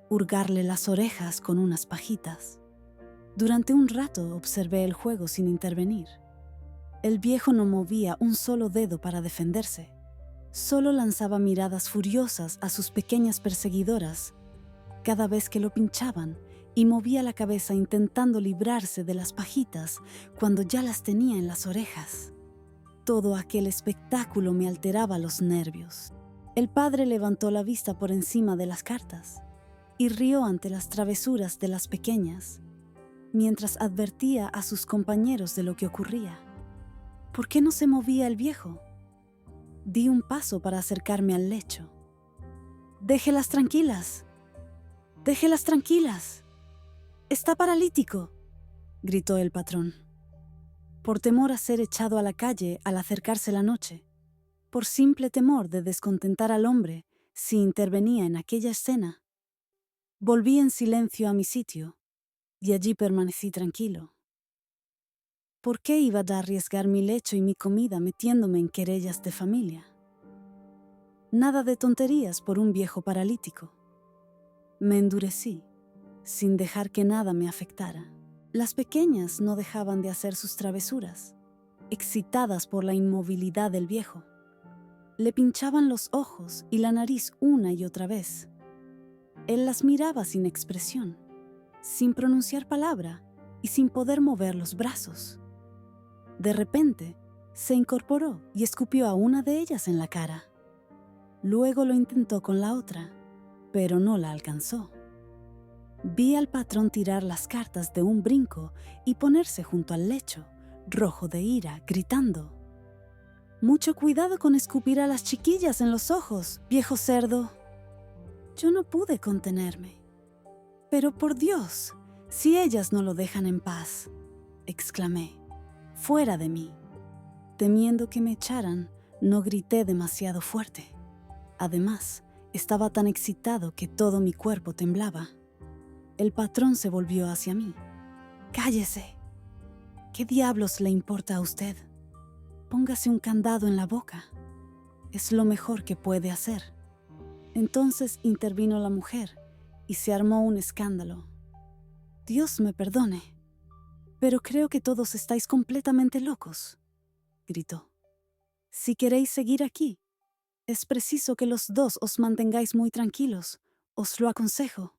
hurgarle las orejas con unas pajitas. Durante un rato observé el juego sin intervenir. El viejo no movía un solo dedo para defenderse, solo lanzaba miradas furiosas a sus pequeñas perseguidoras cada vez que lo pinchaban y movía la cabeza intentando librarse de las pajitas cuando ya las tenía en las orejas. Todo aquel espectáculo me alteraba los nervios. El padre levantó la vista por encima de las cartas y rió ante las travesuras de las pequeñas, mientras advertía a sus compañeros de lo que ocurría. ¿Por qué no se movía el viejo? Di un paso para acercarme al lecho. «Déjelas tranquilas. Déjelas tranquilas. Está paralítico», gritó el patrón. Por temor a ser echado a la calle al acercarse la noche, por simple temor de descontentar al hombre si intervenía en aquella escena, volví en silencio a mi sitio y allí permanecí tranquilo. ¿Por qué iba a arriesgar mi lecho y mi comida metiéndome en querellas de familia? Nada de tonterías por un viejo paralítico. Me endurecí, sin dejar que nada me afectara. Las pequeñas no dejaban de hacer sus travesuras, excitadas por la inmovilidad del viejo. Le pinchaban los ojos y la nariz una y otra vez. Él las miraba sin expresión, sin pronunciar palabra y sin poder mover los brazos. De repente, se incorporó y escupió a una de ellas en la cara. Luego lo intentó con la otra, pero no la alcanzó. Vi al patrón tirar las cartas de un brinco y ponerse junto al lecho, rojo de ira, gritando: «Mucho cuidado con escupir a las chiquillas en los ojos, viejo cerdo». Yo no pude contenerme. «Pero por Dios, si ellas no lo dejan en paz», exclamé, fuera de mí. Temiendo que me echaran, no grité demasiado fuerte. Además, estaba tan excitado que todo mi cuerpo temblaba. El patrón se volvió hacia mí. «Cállese. ¿Qué diablos le importa a usted? Póngase un candado en la boca. Es lo mejor que puede hacer». Entonces intervino la mujer y se armó un escándalo. «Dios me perdone, pero creo que todos estáis completamente locos», gritó. «Si queréis seguir aquí, es preciso que los dos os mantengáis muy tranquilos, os lo aconsejo.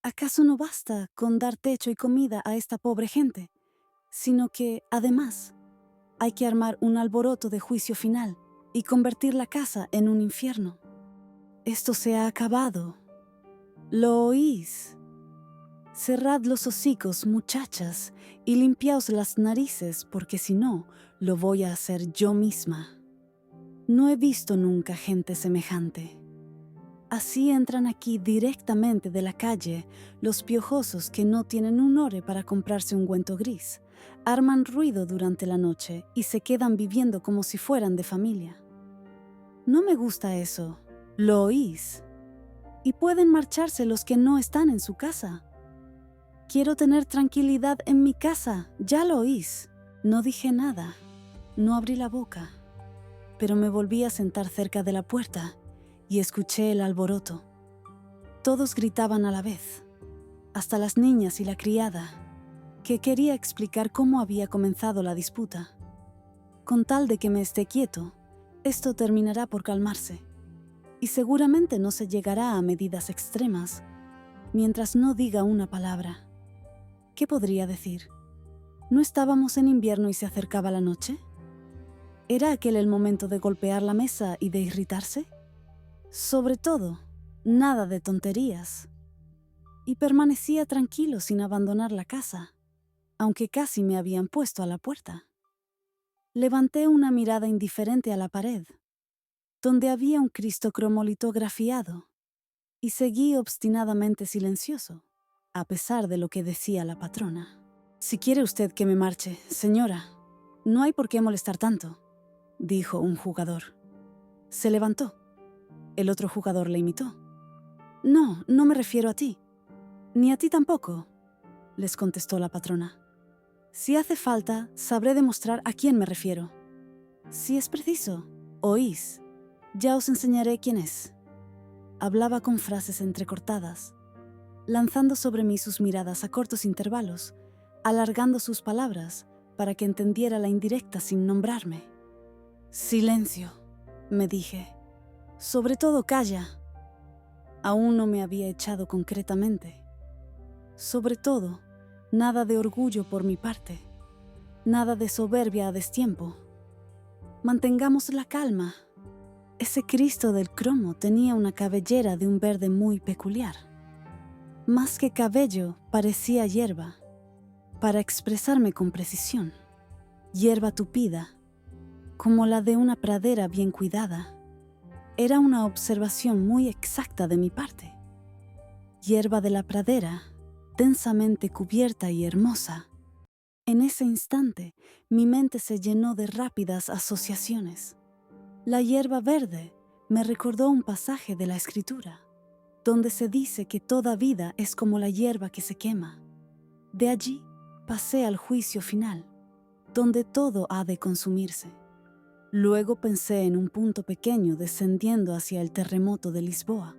¿Acaso no basta con dar techo y comida a esta pobre gente, sino que, además, hay que armar un alboroto de juicio final y convertir la casa en un infierno? Esto se ha acabado. ¿Lo oís? Cerrad los hocicos, muchachas, y limpiaos las narices, porque si no, lo voy a hacer yo misma. No he visto nunca gente semejante. Así entran aquí directamente de la calle los piojosos que no tienen un ore para comprarse ungüento gris, arman ruido durante la noche y se quedan viviendo como si fueran de familia. No me gusta eso. ¿Lo oís? Y pueden marcharse los que no están en su casa. Quiero tener tranquilidad en mi casa, ya lo oís. No dije nada, no abrí la boca, pero me volví a sentar cerca de la puerta y escuché el alboroto. Todos gritaban a la vez, hasta las niñas y la criada, que quería explicar cómo había comenzado la disputa. Con tal de que me esté quieto, esto terminará por calmarse, y seguramente no se llegará a medidas extremas mientras no diga una palabra. ¿Qué podría decir? ¿No estábamos en invierno y se acercaba la noche? ¿Era aquel el momento de golpear la mesa y de irritarse? Sobre todo, nada de tonterías. Y permanecía tranquilo sin abandonar la casa, aunque casi me habían puesto a la puerta. Levanté una mirada indiferente a la pared, donde había un Cristo cromolitografiado, y seguí obstinadamente silencioso, a pesar de lo que decía la patrona. «Si quiere usted que me marche, señora, no hay por qué molestar tanto», dijo un jugador. Se levantó. El otro jugador le imitó. «No, no me refiero a ti. Ni a ti tampoco», les contestó la patrona. «Si hace falta, sabré demostrar a quién me refiero. Si es preciso, oís. Ya os enseñaré quién es». Hablaba con frases entrecortadas, lanzando sobre mí sus miradas a cortos intervalos, alargando sus palabras para que entendiera la indirecta sin nombrarme. «Silencio», me dije. «Sobre todo calla». Aún no me había echado concretamente. Sobre todo, nada de orgullo por mi parte, nada de soberbia a destiempo. Mantengamos la calma. Ese Cristo del cromo tenía una cabellera de un verde muy peculiar. Más que cabello, parecía hierba, para expresarme con precisión. Hierba tupida, como la de una pradera bien cuidada. Era una observación muy exacta de mi parte. Hierba de la pradera, densamente cubierta y hermosa. En ese instante, mi mente se llenó de rápidas asociaciones. La hierba verde me recordó un pasaje de la Escritura, donde se dice que toda vida es como la hierba que se quema. De allí pasé al juicio final, donde todo ha de consumirse. Luego pensé en un punto pequeño descendiendo hacia el terremoto de Lisboa.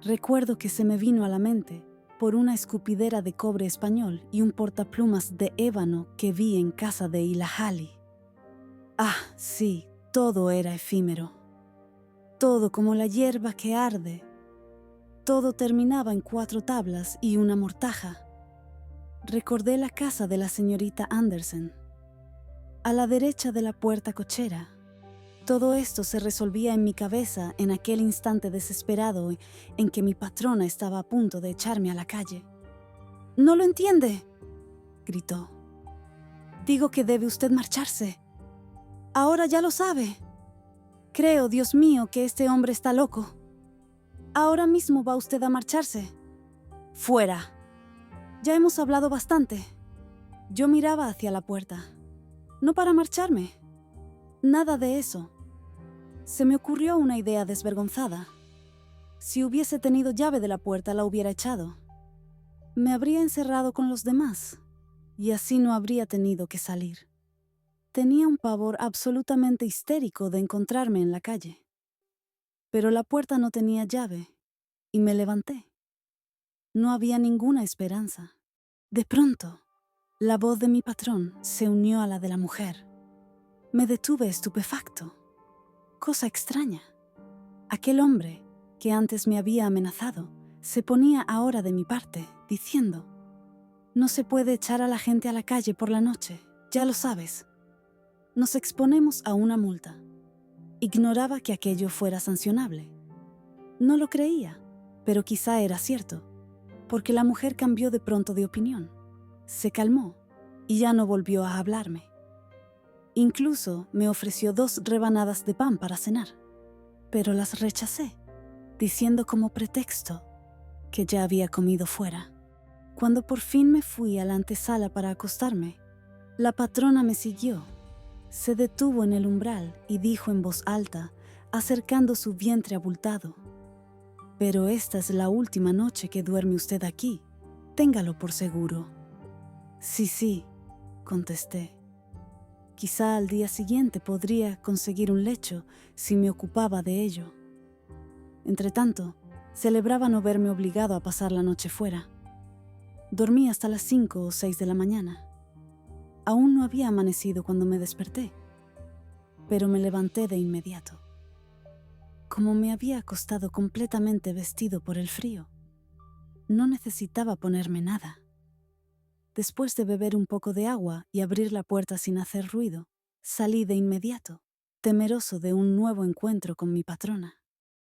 Recuerdo que se me vino a la mente por una escupidera de cobre español y un portaplumas de ébano que vi en casa de Ilahali. Ah, sí, todo era efímero. Todo como la hierba que arde. Todo terminaba en 4 tablas y una mortaja. Recordé la casa de la señorita Andersen, a la derecha de la puerta cochera. Todo esto se resolvía en mi cabeza en aquel instante desesperado en que mi patrona estaba a punto de echarme a la calle. «¿No lo entiende?», gritó. «Digo que debe usted marcharse. Ahora ya lo sabe. Creo, Dios mío, que este hombre está loco. Ahora mismo va usted a marcharse. Fuera. Ya hemos hablado bastante». Yo miraba hacia la puerta. No para marcharme. Nada de eso. Se me ocurrió una idea desvergonzada. Si hubiese tenido llave de la puerta, la hubiera echado. Me habría encerrado con los demás, y así no habría tenido que salir. Tenía un pavor absolutamente histérico de encontrarme en la calle. Pero la puerta no tenía llave, y me levanté. No había ninguna esperanza. De pronto, la voz de mi patrón se unió a la de la mujer. Me detuve estupefacto. Cosa extraña. Aquel hombre, que antes me había amenazado, se ponía ahora de mi parte, diciendo: «No se puede echar a la gente a la calle por la noche, ya lo sabes. Nos exponemos a una multa». Ignoraba que aquello fuera sancionable. No lo creía, pero quizá era cierto, porque la mujer cambió de pronto de opinión. Se calmó y ya no volvió a hablarme. Incluso me ofreció 2 rebanadas de pan para cenar, pero las rechacé, diciendo como pretexto que ya había comido fuera. Cuando por fin me fui a la antesala para acostarme, la patrona me siguió. Se detuvo en el umbral y dijo en voz alta, acercando su vientre abultado. «Pero esta es la última noche que duerme usted aquí, téngalo por seguro». Sí, contesté. Quizá al día siguiente podría conseguir un lecho si me ocupaba de ello. Entretanto, celebraba no verme obligado a pasar la noche fuera. Dormí hasta las 5 o 6 de la mañana. Aún no había amanecido cuando me desperté, pero me levanté de inmediato. Como me había acostado completamente vestido por el frío, no necesitaba ponerme nada. Después de beber un poco de agua y abrir la puerta sin hacer ruido, salí de inmediato, temeroso de un nuevo encuentro con mi patrona.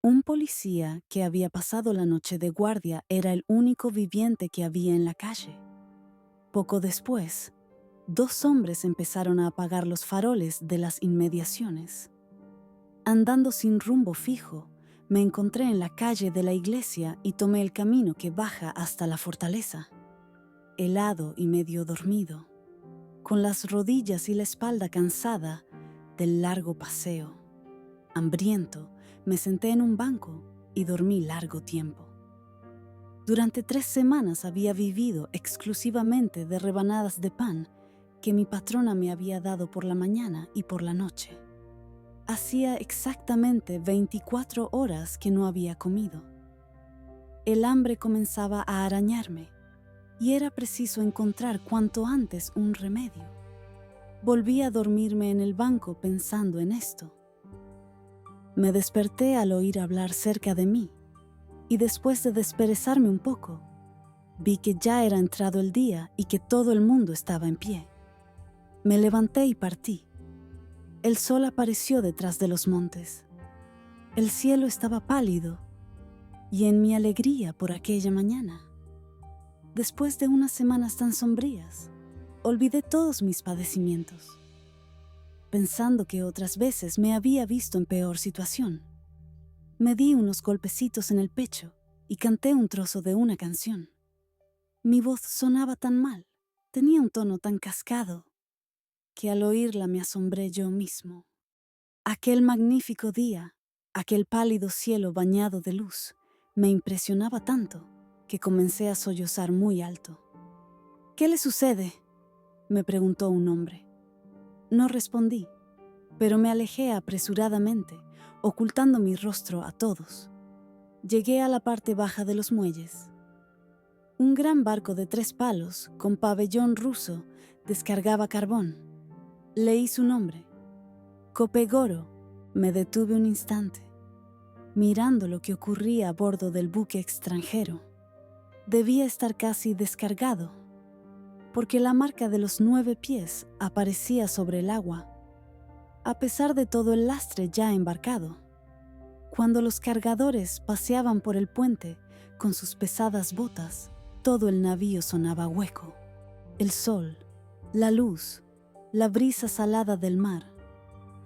Un policía que había pasado la noche de guardia era el único viviente que había en la calle. Poco después, 2 hombres empezaron a apagar los faroles de las inmediaciones. Andando sin rumbo fijo, me encontré en la calle de la iglesia y tomé el camino que baja hasta la fortaleza. Helado y medio dormido, con las rodillas y la espalda cansada del largo paseo. Hambriento, me senté en un banco y dormí largo tiempo. Durante 3 semanas había vivido exclusivamente de rebanadas de pan que mi patrona me había dado por la mañana y por la noche. Hacía exactamente 24 horas que no había comido. El hambre comenzaba a arañarme y era preciso encontrar cuanto antes un remedio. Volví a dormirme en el banco pensando en esto. Me desperté al oír hablar cerca de mí y después de desperezarme un poco, vi que ya era entrado el día y que todo el mundo estaba en pie. Me levanté y partí. El sol apareció detrás de los montes. El cielo estaba pálido y en mi alegría por aquella mañana, después de unas semanas tan sombrías, olvidé todos mis padecimientos, pensando que otras veces me había visto en peor situación. Me di unos golpecitos en el pecho y canté un trozo de una canción. Mi voz sonaba tan mal, tenía un tono tan cascado, que al oírla me asombré yo mismo. Aquel magnífico día, aquel pálido cielo bañado de luz, me impresionaba tanto que comencé a sollozar muy alto. «¿Qué le sucede?», me preguntó un hombre. No respondí, pero me alejé apresuradamente, ocultando mi rostro a todos. Llegué a la parte baja de los muelles. Un gran barco de 3 palos, con pabellón ruso, descargaba carbón. Leí su nombre. Copegoro. Me detuve un instante, mirando lo que ocurría a bordo del buque extranjero. Debía estar casi descargado, porque la marca de los 9 pies aparecía sobre el agua, a pesar de todo el lastre ya embarcado. Cuando los cargadores paseaban por el puente con sus pesadas botas, todo el navío sonaba hueco. El sol, la luz, la brisa salada del mar,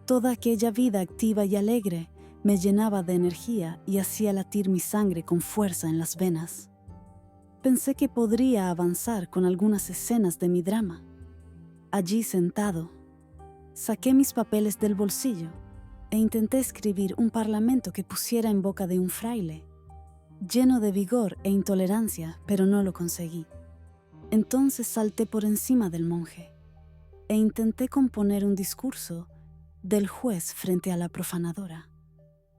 toda aquella vida activa y alegre me llenaba de energía y hacía latir mi sangre con fuerza en las venas. Pensé que podría avanzar con algunas escenas de mi drama. Allí sentado, saqué mis papeles del bolsillo e intenté escribir un parlamento que pusiera en boca de un fraile, lleno de vigor e intolerancia, pero no lo conseguí. Entonces salté por encima del monje e intenté componer un discurso del juez frente a la profanadora.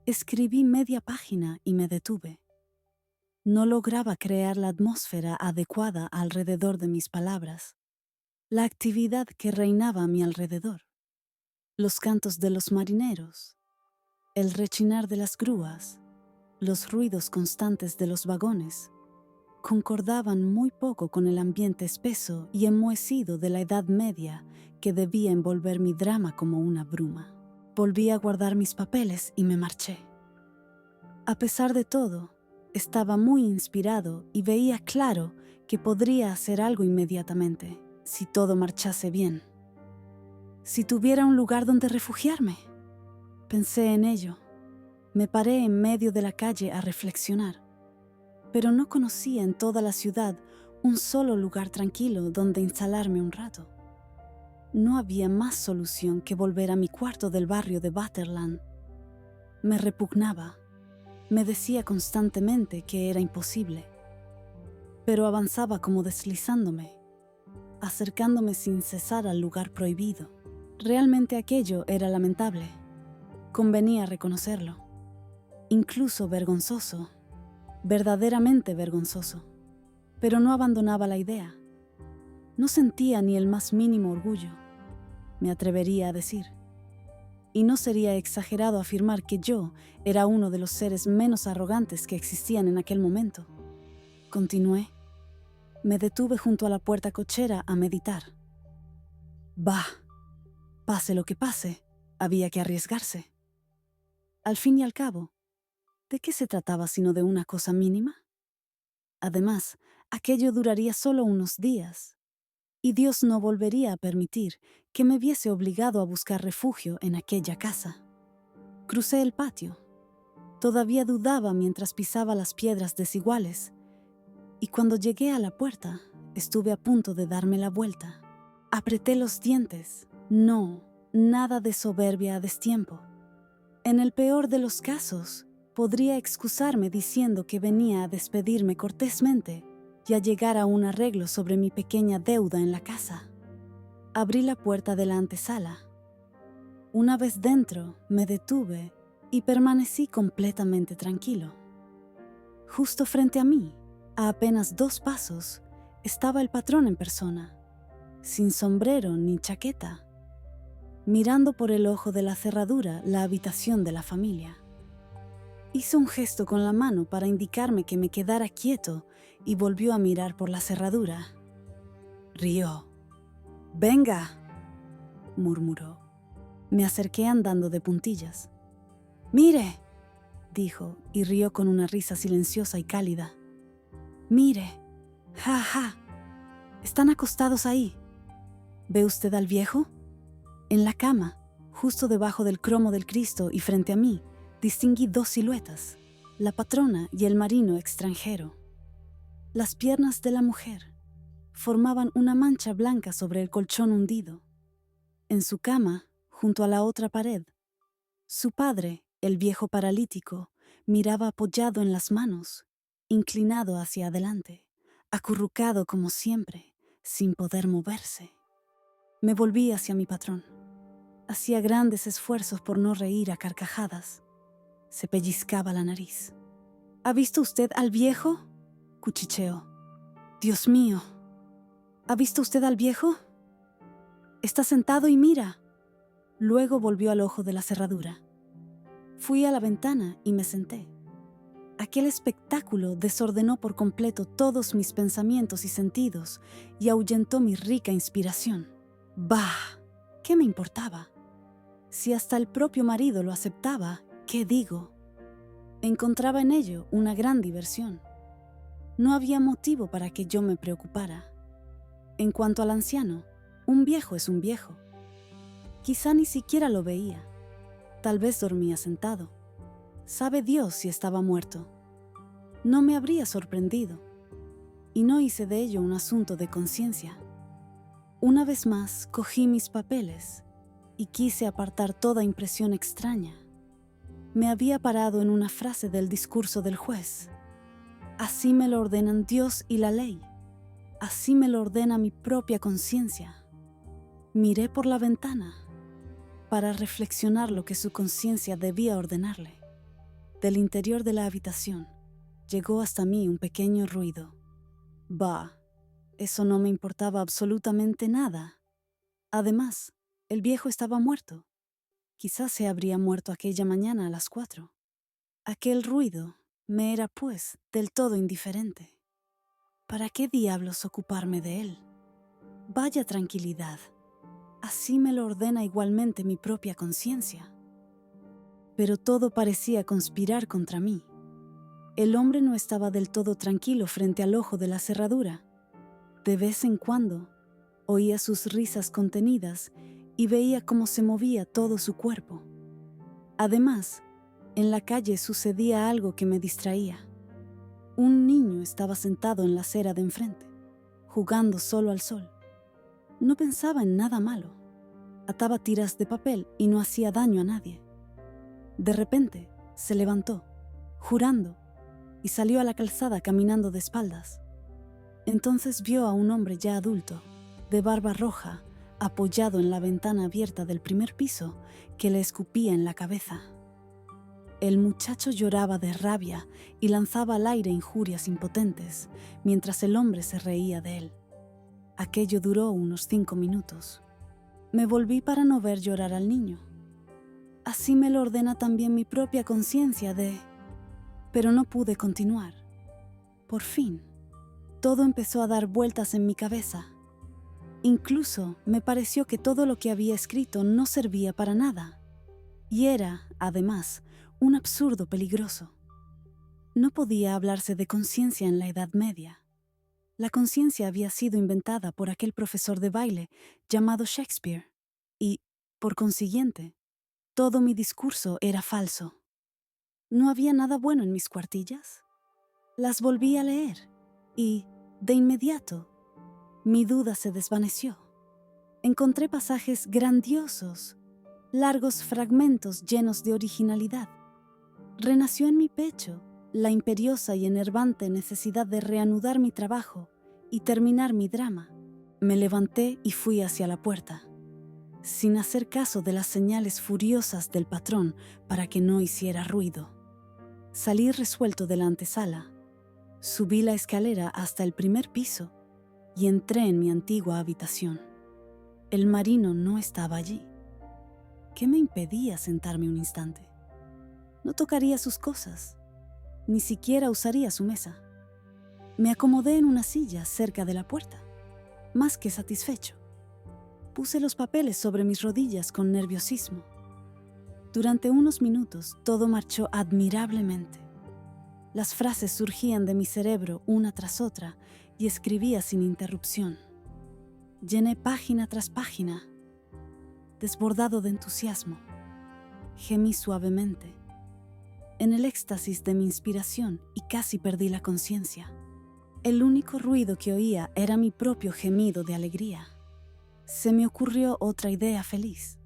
Escribí media página y me detuve. No lograba crear la atmósfera adecuada alrededor de mis palabras, la actividad que reinaba a mi alrededor, los cantos de los marineros, el rechinar de las grúas, los ruidos constantes de los vagones, concordaban muy poco con el ambiente espeso y enmohecido de la Edad Media que debía envolver mi drama como una bruma. Volví a guardar mis papeles y me marché. A pesar de todo, estaba muy inspirado y veía claro que podría hacer algo inmediatamente, si todo marchase bien. Si tuviera un lugar donde refugiarme. Pensé en ello. Me paré en medio de la calle a reflexionar, pero no conocía en toda la ciudad un solo lugar tranquilo donde instalarme un rato. No había más solución que volver a mi cuarto del barrio de Vaterland. Me repugnaba. Me decía constantemente que era imposible. Pero avanzaba como deslizándome, acercándome sin cesar al lugar prohibido. Realmente aquello era lamentable. Convenía reconocerlo. Incluso vergonzoso. Verdaderamente vergonzoso. Pero no abandonaba la idea. No sentía ni el más mínimo orgullo, me atrevería a decir. Y no sería exagerado afirmar que yo era uno de los seres menos arrogantes que existían en aquel momento. Continué. Me detuve junto a la puerta cochera a meditar. Bah, pase lo que pase, había que arriesgarse. Al fin y al cabo, ¿de qué se trataba sino de una cosa mínima? Además, aquello duraría solo unos días, y Dios no volvería a permitir que me viese obligado a buscar refugio en aquella casa. Crucé el patio. Todavía dudaba mientras pisaba las piedras desiguales, y cuando llegué a la puerta, estuve a punto de darme la vuelta. Apreté los dientes. No, nada de soberbia a destiempo. En el peor de los casos, podría excusarme diciendo que venía a despedirme cortésmente y a llegar a un arreglo sobre mi pequeña deuda en la casa. Abrí la puerta de la antesala. Una vez dentro, me detuve y permanecí completamente tranquilo. Justo frente a mí, a apenas 2 pasos, estaba el patrón en persona, sin sombrero ni chaqueta, mirando por el ojo de la cerradura la habitación de la familia. Hizo un gesto con la mano para indicarme que me quedara quieto y volvió a mirar por la cerradura. Rió. «Venga», murmuró. Me acerqué andando de puntillas. «Mire», dijo, y rió con una risa silenciosa y cálida. «Mire, ja, ja, están acostados ahí. ¿Ve usted al viejo? En la cama, justo debajo del cromo del Cristo y frente a mí, distinguí 2 siluetas, la patrona y el marino extranjero. Las piernas de la mujer formaban una mancha blanca sobre el colchón hundido. En su cama, junto a la otra pared, su padre, el viejo paralítico, miraba apoyado en las manos, inclinado hacia adelante, acurrucado como siempre, sin poder moverse. Me volví hacia mi patrón. Hacía grandes esfuerzos por no reír a carcajadas. Se pellizcaba la nariz. «¿Ha visto usted al viejo?», cuchicheó. «Dios mío, ¿ha visto usted al viejo? Está sentado y mira». Luego volvió al ojo de la cerradura. Fui a la ventana y me senté. Aquel espectáculo desordenó por completo todos mis pensamientos y sentidos y ahuyentó mi rica inspiración. Bah, ¿qué me importaba? Si hasta el propio marido lo aceptaba, ¿qué digo? Encontraba en ello una gran diversión. No había motivo para que yo me preocupara. En cuanto al anciano, un viejo es un viejo. Quizá ni siquiera lo veía. Tal vez dormía sentado. Sabe Dios si estaba muerto. No me habría sorprendido. Y no hice de ello un asunto de conciencia. Una vez más, cogí mis papeles y quise apartar toda impresión extraña. Me había parado en una frase del discurso del juez. Así me lo ordenan Dios y la ley. Así me lo ordena mi propia conciencia. Miré por la ventana para reflexionar lo que su conciencia debía ordenarle. Del interior de la habitación llegó hasta mí un pequeño ruido. Bah, eso no me importaba absolutamente nada. Además, el viejo estaba muerto. Quizás se habría muerto aquella mañana a las 4. Aquel ruido me era, pues, del todo indiferente. ¿Para qué diablos ocuparme de él? Vaya tranquilidad. Así me lo ordena igualmente mi propia conciencia. Pero todo parecía conspirar contra mí. El hombre no estaba del todo tranquilo frente al ojo de la cerradura. De vez en cuando, oía sus risas contenidas y veía cómo se movía todo su cuerpo. Además, en la calle sucedía algo que me distraía. Un niño estaba sentado en la acera de enfrente, jugando solo al sol. No pensaba en nada malo. Ataba tiras de papel y no hacía daño a nadie. De repente, Se levantó, jurando, y salió a la calzada caminando de espaldas. Entonces vio a un hombre ya adulto, de barba roja, apoyado en la ventana abierta del primer piso, que le escupía en la cabeza. El muchacho lloraba de rabia y lanzaba al aire injurias impotentes, mientras el hombre se reía de él. Aquello duró unos 5 minutos. Me volví para no ver llorar al niño. Así me lo ordena también mi propia conciencia Pero no pude continuar. Por fin, todo empezó a dar vueltas en mi cabeza. Incluso me pareció que todo lo que había escrito no servía para nada. Y era, además, un absurdo peligroso. No podía hablarse de conciencia en la Edad Media. La conciencia había sido inventada por aquel profesor de baile llamado Shakespeare, y, por consiguiente, todo mi discurso era falso. ¿No había nada bueno en mis cuartillas? Las volví a leer, y, de inmediato, mi duda se desvaneció. Encontré pasajes grandiosos, largos fragmentos llenos de originalidad. Renació en mi pecho la imperiosa y enervante necesidad de reanudar mi trabajo y terminar mi drama. Me levanté y fui hacia la puerta, sin hacer caso de las señales furiosas del patrón para que no hiciera ruido. Salí resuelto de la antesala, subí la escalera hasta el primer piso y entré en mi antigua habitación. El marino no estaba allí. ¿Qué me impedía sentarme un instante? No tocaría sus cosas, ni siquiera usaría su mesa. Me acomodé en una silla cerca de la puerta, más que satisfecho. Puse los papeles sobre mis rodillas con nerviosismo. Durante unos minutos todo marchó admirablemente. Las frases surgían de mi cerebro una tras otra y escribía sin interrupción. Llené página tras página, desbordado de entusiasmo. Gemí suavemente, en el éxtasis de mi inspiración, y casi perdí la conciencia. El único ruido que oía era mi propio gemido de alegría. Se me ocurrió otra idea feliz,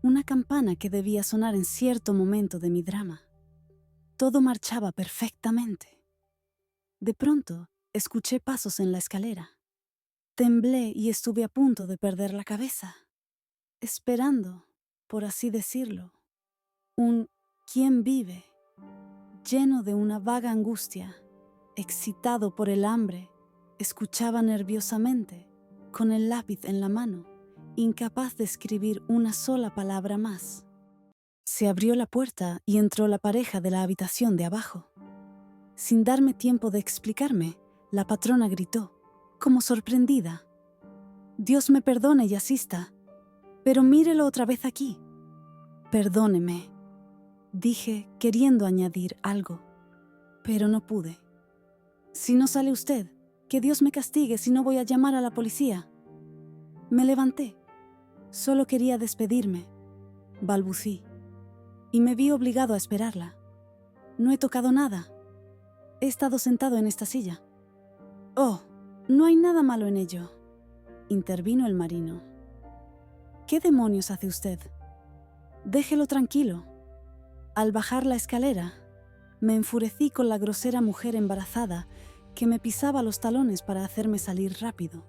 una campana que debía sonar en cierto momento de mi drama. Todo marchaba perfectamente. De pronto, escuché pasos en la escalera. Temblé y estuve a punto de perder la cabeza, esperando, por así decirlo, un ¿quién vive?, lleno de una vaga angustia. Excitado por el hambre, escuchaba nerviosamente, con el lápiz en la mano, incapaz de escribir una sola palabra más. Se abrió la puerta y entró la pareja de la habitación de abajo. Sin darme tiempo de explicarme, la patrona gritó, como sorprendida: «Dios me perdone y asista, pero mírelo otra vez aquí». «Perdóneme», dije, queriendo añadir algo, pero no pude. «Si no sale usted, que Dios me castigue si no voy a llamar a la policía». Me levanté. Solo quería despedirme, balbucí, y me vi obligado a esperarla. «No he tocado nada. He estado sentado en esta silla». «Oh, no hay nada malo en ello», intervino el marino. «¿Qué demonios hace usted? Déjelo tranquilo». Al bajar la escalera, me enfurecí con la grosera mujer embarazada que me pisaba los talones para hacerme salir rápido.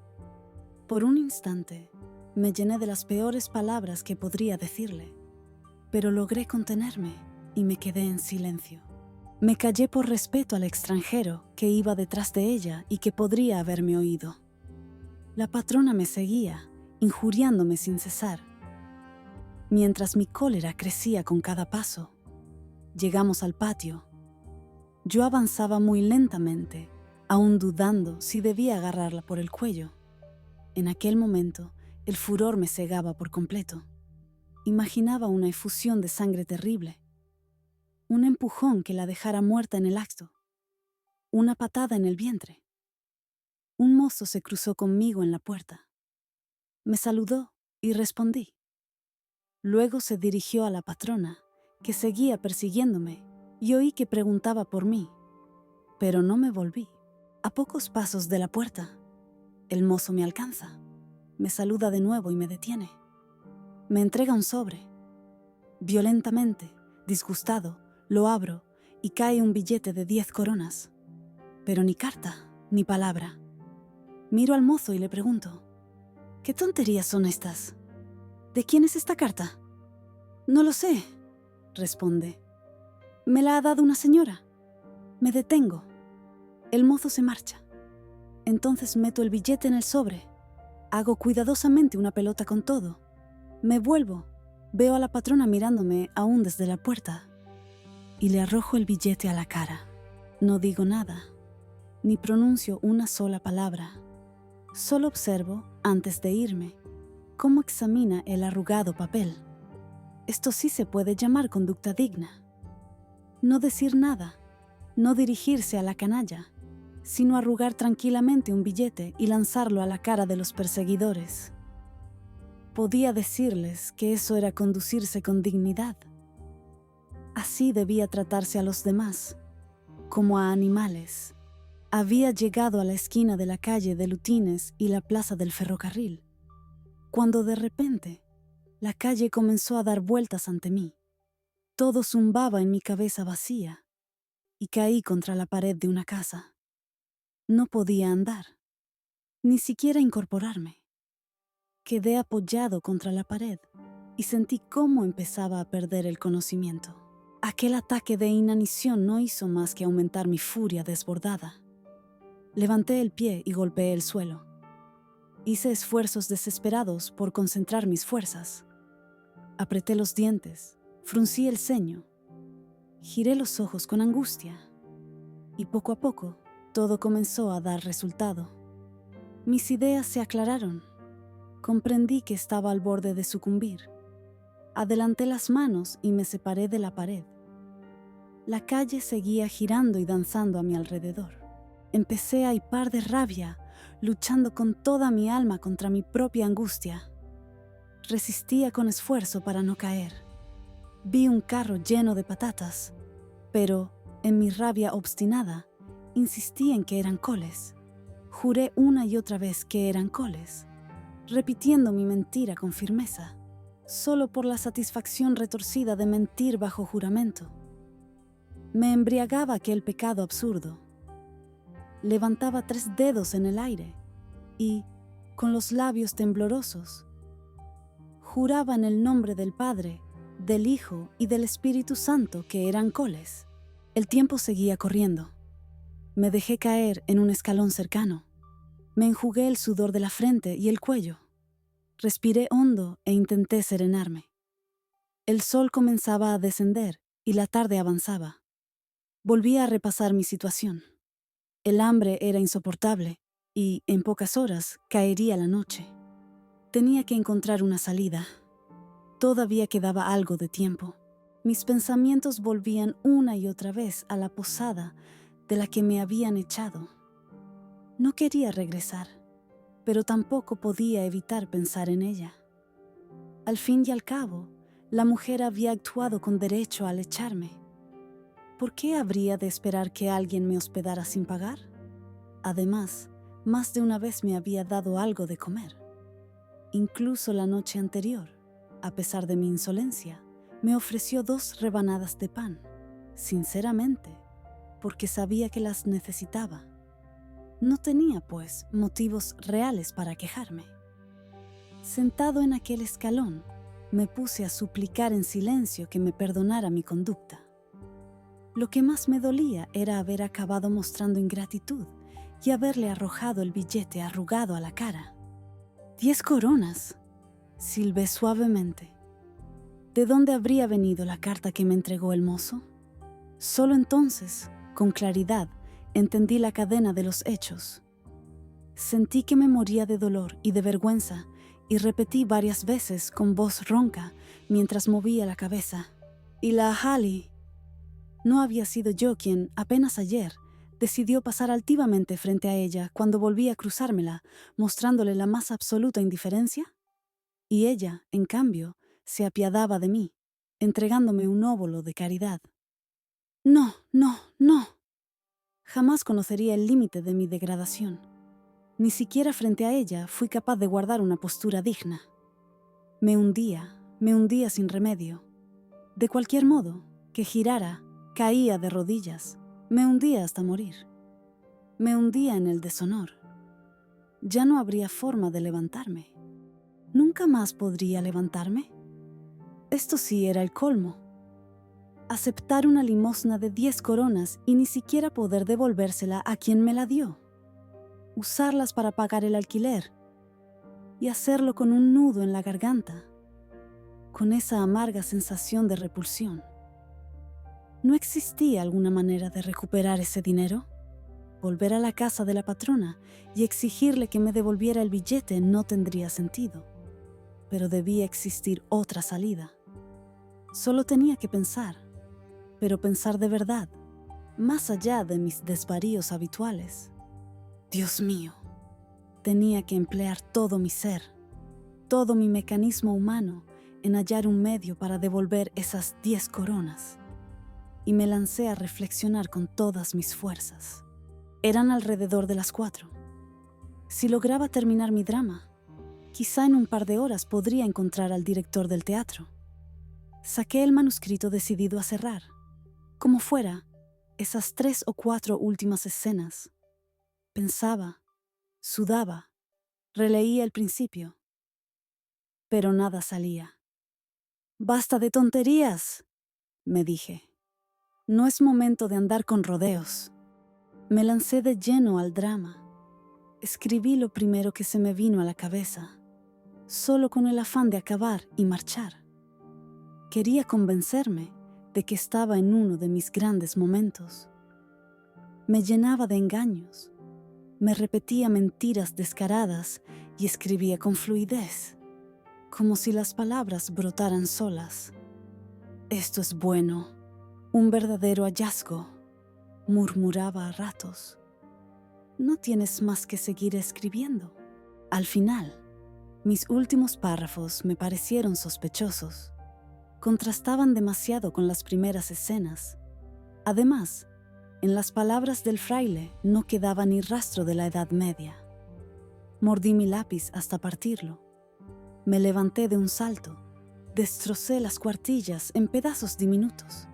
Por un instante, me llené de las peores palabras que podría decirle, pero logré contenerme y me quedé en silencio. Me callé por respeto al extranjero que iba detrás de ella y que podría haberme oído. La patrona me seguía, injuriándome sin cesar, mientras mi cólera crecía con cada paso. Llegamos al patio. Yo avanzaba muy lentamente, aún dudando si debía agarrarla por el cuello. En aquel momento, el furor me cegaba por completo. Imaginaba una efusión de sangre terrible, un empujón que la dejara muerta en el acto, una patada en el vientre. Un mozo se cruzó conmigo en la puerta. Me saludó y respondí. Luego se dirigió a la patrona, que seguía persiguiéndome, y oí que preguntaba por mí, pero no me volví. A pocos pasos de la puerta, el mozo me alcanza, me saluda de nuevo y me detiene. Me entrega un sobre. Violentamente, disgustado, Lo abro y cae un billete de 10 coronas. Pero ni carta, ni palabra. Miro al mozo y le pregunto: ¿qué tonterías son estas? ¿De quién es esta carta? No lo sé, responde. Me la ha dado una señora. Me detengo. El mozo se marcha. Entonces meto el billete en el sobre. Hago cuidadosamente una pelota con todo. Me vuelvo. Veo a la patrona mirándome aún desde la puerta. Y le arrojo el billete a la cara. No digo nada, ni pronuncio una sola palabra. Solo observo, antes de irme, cómo examina el arrugado papel. Esto sí se puede llamar conducta digna. No decir nada, no dirigirse a la canalla, sino arrugar tranquilamente un billete y lanzarlo a la cara de los perseguidores. Podía decirles que eso era conducirse con dignidad. Así debía tratarse a los demás, como a animales. Había llegado a la esquina de la calle de Lutines y la plaza del ferrocarril, cuando de repente la calle comenzó a dar vueltas ante mí. Todo zumbaba en mi cabeza vacía y caí contra la pared de una casa. No podía andar, ni siquiera incorporarme. Quedé apoyado contra la pared y sentí cómo empezaba a perder el conocimiento. Aquel ataque de inanición no hizo más que aumentar mi furia desbordada. Levanté el pie y golpeé el suelo. Hice esfuerzos desesperados por concentrar mis fuerzas. Apreté los dientes, fruncí el ceño, giré los ojos con angustia y poco a poco todo comenzó a dar resultado. Mis ideas se aclararon. Comprendí que estaba al borde de sucumbir. Adelanté las manos y me separé de la pared. La calle seguía girando y danzando a mi alrededor. Empecé a hipar de rabia, luchando con toda mi alma contra mi propia angustia. Resistía con esfuerzo para no caer. Vi un carro lleno de patatas, pero, en mi rabia obstinada, insistí en que eran coles. Juré una y otra vez que eran coles, repitiendo mi mentira con firmeza, solo por la satisfacción retorcida de mentir bajo juramento. Me embriagaba aquel pecado absurdo. Levantaba 3 dedos en el aire y, con los labios temblorosos, juraba en el nombre del Padre, del Hijo y del Espíritu Santo que eran coles. El tiempo seguía corriendo. Me dejé caer en un escalón cercano. Me enjugué el sudor de la frente y el cuello. Respiré hondo e intenté serenarme. El sol comenzaba a descender y la tarde avanzaba. Volví a repasar mi situación. El hambre era insoportable y, en pocas horas, caería la noche. Tenía que encontrar una salida. Todavía quedaba algo de tiempo. Mis pensamientos volvían una y otra vez a la posada de la que me habían echado. No quería regresar, pero tampoco podía evitar pensar en ella. Al fin y al cabo, la mujer había actuado con derecho al echarme. ¿Por qué habría de esperar que alguien me hospedara sin pagar? Además, más de una vez me había dado algo de comer. Incluso la noche anterior, a pesar de mi insolencia, me ofreció 2 rebanadas de pan, sinceramente, porque sabía que las necesitaba. No tenía, pues, motivos reales para quejarme. Sentado en aquel escalón, me puse a suplicar en silencio que me perdonara mi conducta. Lo que más me dolía era haber acabado mostrando ingratitud y haberle arrojado el billete arrugado a la cara. 10 coronas, silbé suavemente. ¿De dónde habría venido la carta que me entregó el mozo? Solo entonces, con claridad, entendí la cadena de los hechos. Sentí que me moría de dolor y de vergüenza y repetí varias veces con voz ronca mientras movía la cabeza: «¿Y la Halley?» No había sido yo quien, apenas ayer, decidió pasar altivamente frente a ella cuando volví a cruzármela, mostrándole la más absoluta indiferencia. Y ella, en cambio, se apiadaba de mí, entregándome un óbolo de caridad. No, no, no. Jamás conocería el límite de mi degradación. Ni siquiera frente a ella fui capaz de guardar una postura digna. Me hundía sin remedio. De cualquier modo, que girara, Caía de rodillas, me hundía hasta morir. Me hundía en el deshonor. Ya no habría forma de levantarme. ¿Nunca más podría levantarme? Esto sí era el colmo. Aceptar una limosna de 10 coronas y ni siquiera poder devolvérsela a quien me la dio. Usarlas para pagar el alquiler y hacerlo con un nudo en la garganta, con esa amarga sensación de repulsión. ¿No existía alguna manera de recuperar ese dinero? Volver a la casa de la patrona y exigirle que me devolviera el billete no tendría sentido, pero debía existir otra salida. Solo tenía que pensar, pero pensar de verdad, más allá de mis desvaríos habituales. Dios mío, tenía que emplear todo mi ser, todo mi mecanismo humano en hallar un medio para devolver esas 10 coronas. Y me lancé a reflexionar con todas mis fuerzas. Eran alrededor de las 4. Si lograba terminar mi drama, quizá en un par de horas podría encontrar al director del teatro. Saqué el manuscrito decidido a cerrar. Como fuera, esas 3 o 4 últimas escenas. Pensaba, sudaba, releía el principio. Pero nada salía. «Basta de tonterías», me dije. «No es momento de andar con rodeos». Me lancé de lleno al drama. Escribí lo primero que se me vino a la cabeza, solo con el afán de acabar y marchar. Quería convencerme de que estaba en uno de mis grandes momentos. Me llenaba de engaños, me repetía mentiras descaradas y escribía con fluidez, como si las palabras brotaran solas. «Esto es bueno, un verdadero hallazgo», murmuraba a ratos. «No tienes más que seguir escribiendo». Al final, mis últimos párrafos me parecieron sospechosos. Contrastaban demasiado con las primeras escenas. Además, en las palabras del fraile no quedaba ni rastro de la Edad Media. Mordí mi lápiz hasta partirlo. Me levanté de un salto. Destrocé las cuartillas en pedazos diminutos.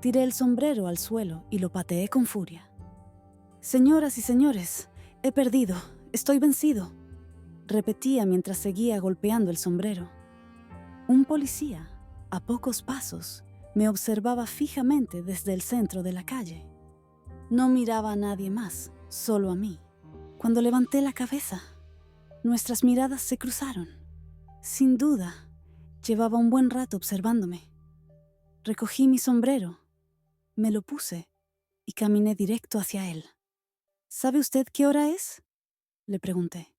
Tiré el sombrero al suelo y lo pateé con furia. «Señoras y señores, he perdido, estoy vencido», repetía mientras seguía golpeando el sombrero. Un policía, a pocos pasos, me observaba fijamente desde el centro de la calle. No miraba a nadie más, solo a mí. Cuando levanté la cabeza, nuestras miradas se cruzaron. Sin duda, llevaba un buen rato observándome. Recogí mi sombrero, me lo puse y caminé directo hacia él. «¿Sabe usted qué hora es?», le pregunté.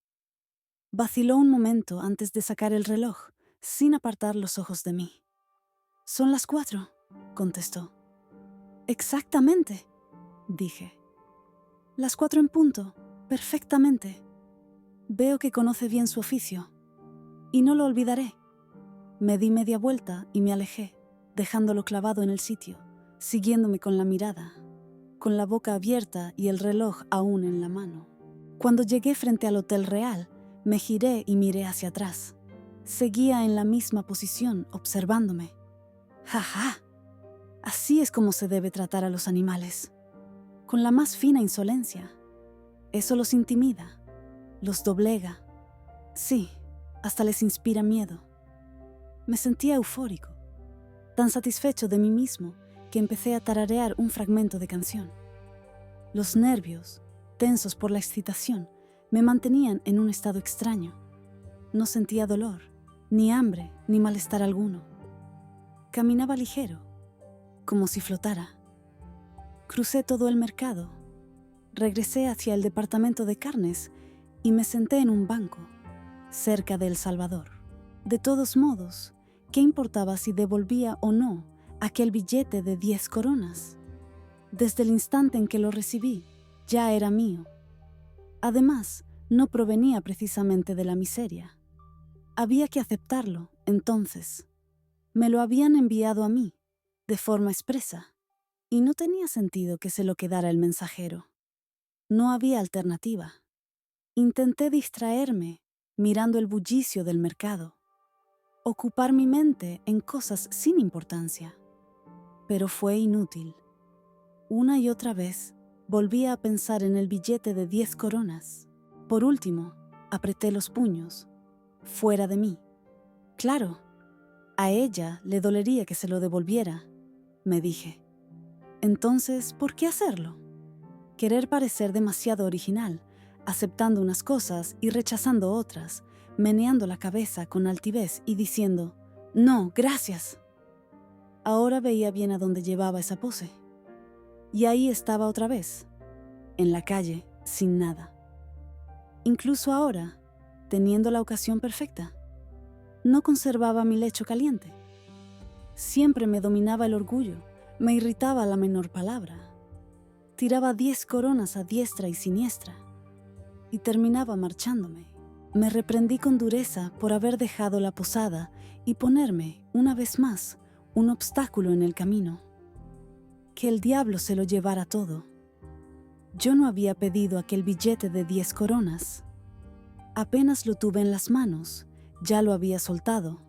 Vaciló un momento antes de sacar el reloj, sin apartar los ojos de mí. «Son las 4», contestó. «Exactamente», dije. «Las 4 en punto, perfectamente. Veo que conoce bien su oficio. Y no lo olvidaré». Me di media vuelta y me alejé, dejándolo clavado en el sitio, siguiéndome con la mirada, con la boca abierta y el reloj aún en la mano. Cuando llegué frente al Hotel Real, me giré y miré hacia atrás. Seguía en la misma posición, observándome. «Ja, ja. Así es como se debe tratar a los animales. Con la más fina insolencia. Eso los intimida, los doblega. Sí, hasta les inspira miedo». Me sentía eufórico, tan satisfecho de mí mismo que empecé a tararear un fragmento de canción. Los nervios, tensos por la excitación, me mantenían en un estado extraño. No sentía dolor, ni hambre, ni malestar alguno. Caminaba ligero, como si flotara. Crucé todo el mercado, regresé hacia el departamento de carnes y me senté en un banco, cerca de El Salvador. De todos modos, ¿qué importaba si devolvía o no aquel billete de 10 coronas? Desde el instante en que lo recibí, ya era mío. Además, no provenía precisamente de la miseria. Había que aceptarlo, entonces. Me lo habían enviado a mí, de forma expresa, y no tenía sentido que se lo quedara el mensajero. No había alternativa. Intenté distraerme mirando el bullicio del mercado, ocupar mi mente en cosas sin importancia, pero fue inútil. Una y otra vez volvía a pensar en el billete de 10 coronas. Por último, apreté los puños. Fuera de mí. Claro, a ella le dolería que se lo devolviera, me dije. Entonces, ¿por qué hacerlo? Querer parecer demasiado original, aceptando unas cosas y rechazando otras, meneando la cabeza con altivez y diciendo, no, gracias. Ahora veía bien a dónde llevaba esa pose. Y ahí estaba otra vez, en la calle, sin nada. Incluso ahora, teniendo la ocasión perfecta, no conservaba mi lecho caliente. Siempre me dominaba el orgullo, me irritaba la menor palabra. Tiraba 10 coronas a diestra y siniestra y terminaba marchándome. Me reprendí con dureza por haber dejado la posada y ponerme, una vez más, un obstáculo en el camino. Que el diablo se lo llevara todo. Yo no había pedido aquel billete de 10 coronas. Apenas lo tuve en las manos, ya lo había soltado,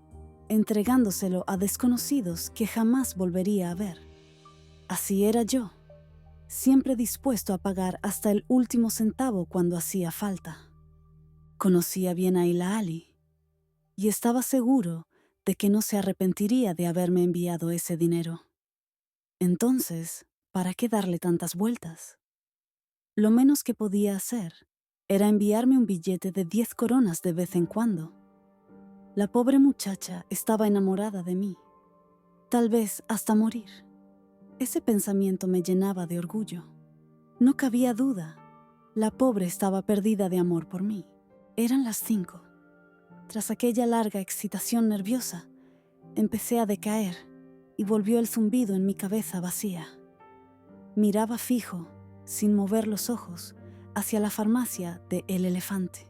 entregándoselo a desconocidos que jamás volvería a ver. Así era yo, siempre dispuesto a pagar hasta el último centavo cuando hacía falta. Conocía bien a Ila Ali y estaba seguro de que no se arrepentiría de haberme enviado ese dinero. Entonces, ¿para qué darle tantas vueltas? Lo menos que podía hacer era enviarme un billete de 10 coronas de vez en cuando. La pobre muchacha estaba enamorada de mí, tal vez hasta morir. Ese pensamiento me llenaba de orgullo. No cabía duda, la pobre estaba perdida de amor por mí. Eran las 5. Tras aquella larga excitación nerviosa, empecé a decaer y volvió el zumbido en mi cabeza vacía. Miraba fijo, sin mover los ojos, hacia la farmacia de El Elefante.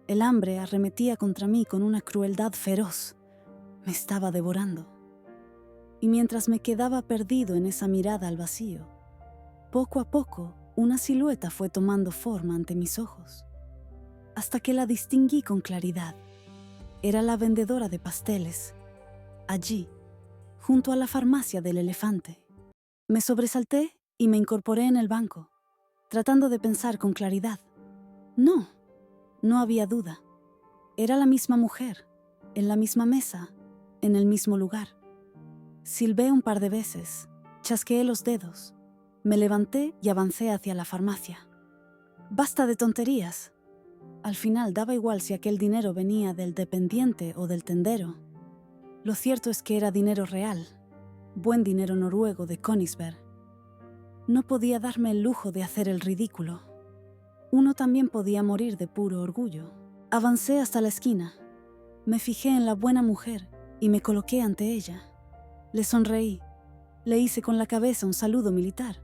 El hambre arremetía contra mí con una crueldad feroz. Me estaba devorando. Y mientras me quedaba perdido en esa mirada al vacío, poco a poco una silueta fue tomando forma ante mis ojos, hasta que la distinguí con claridad. Era la vendedora de pasteles, allí, junto a la farmacia del Elefante. Me sobresalté y me incorporé en el banco, tratando de pensar con claridad. No había duda. Era la misma mujer, en la misma mesa, en el mismo lugar. Silbé un par de veces, chasqueé los dedos, me levanté y avancé hacia la farmacia. Basta de tonterías. Al final daba igual si aquel dinero venía del dependiente o del tendero. Lo cierto es que era dinero real, buen dinero noruego de Königsberg. No podía darme el lujo de hacer el ridículo. Uno también podía morir de puro orgullo. Avancé hasta la esquina. Me fijé en la buena mujer y me coloqué ante ella. Le sonreí, le hice con la cabeza un saludo militar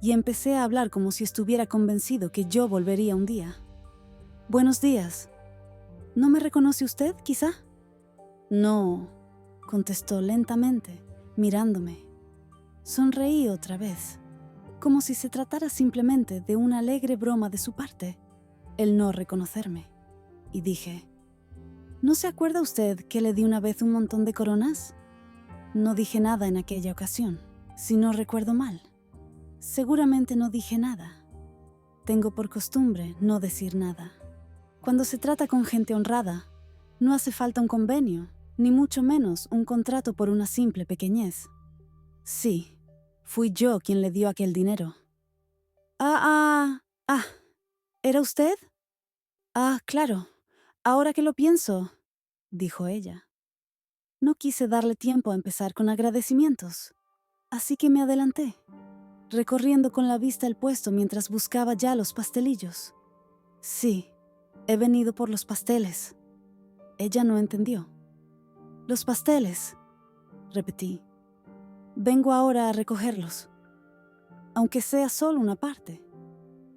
y empecé a hablar como si estuviera convencido que yo volvería un día. Buenos días. ¿No me reconoce usted, quizá? No, contestó lentamente, mirándome. Sonreí otra vez, como si se tratara simplemente de una alegre broma de su parte, el no reconocerme. Y dije, ¿no se acuerda usted que le di una vez un montón de coronas? No dije nada en aquella ocasión, si no recuerdo mal. Seguramente no dije nada. Tengo por costumbre no decir nada. Cuando se trata con gente honrada, no hace falta un convenio, ni mucho menos un contrato por una simple pequeñez. Sí, fui yo quien le dio aquel dinero. ¿Era usted? Claro, ahora que lo pienso, dijo ella. No quise darle tiempo a empezar con agradecimientos, así que me adelanté, recorriendo con la vista el puesto mientras buscaba ya los pastelillos. Sí, he venido por los pasteles. Ella no entendió. Los pasteles, repetí. Vengo ahora a recogerlos, aunque sea solo una parte.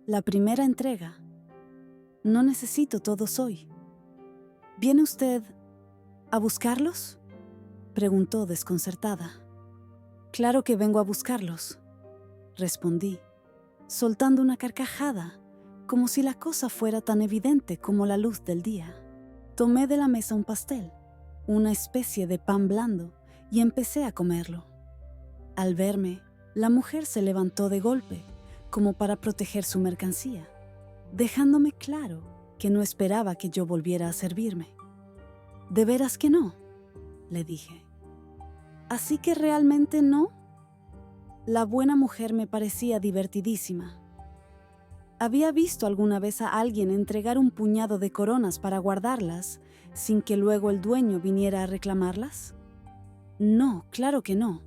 La primera entrega. No necesito todos hoy. ¿Viene usted a buscarlos?, preguntó desconcertada. Claro que vengo a buscarlos, respondí, soltando una carcajada, como si la cosa fuera tan evidente como la luz del día. Tomé de la mesa un pastel, una especie de pan blando, y empecé a comerlo. Al verme, La mujer se levantó de golpe, como para proteger su mercancía, dejándome claro que no esperaba que yo volviera a servirme. ¿De veras que no?, le dije. ¿Así que realmente no? La buena mujer me parecía divertidísima. Había visto alguna vez a alguien entregar un puñado de coronas para guardarlas sin que luego el dueño viniera a reclamarlas. No, claro que no.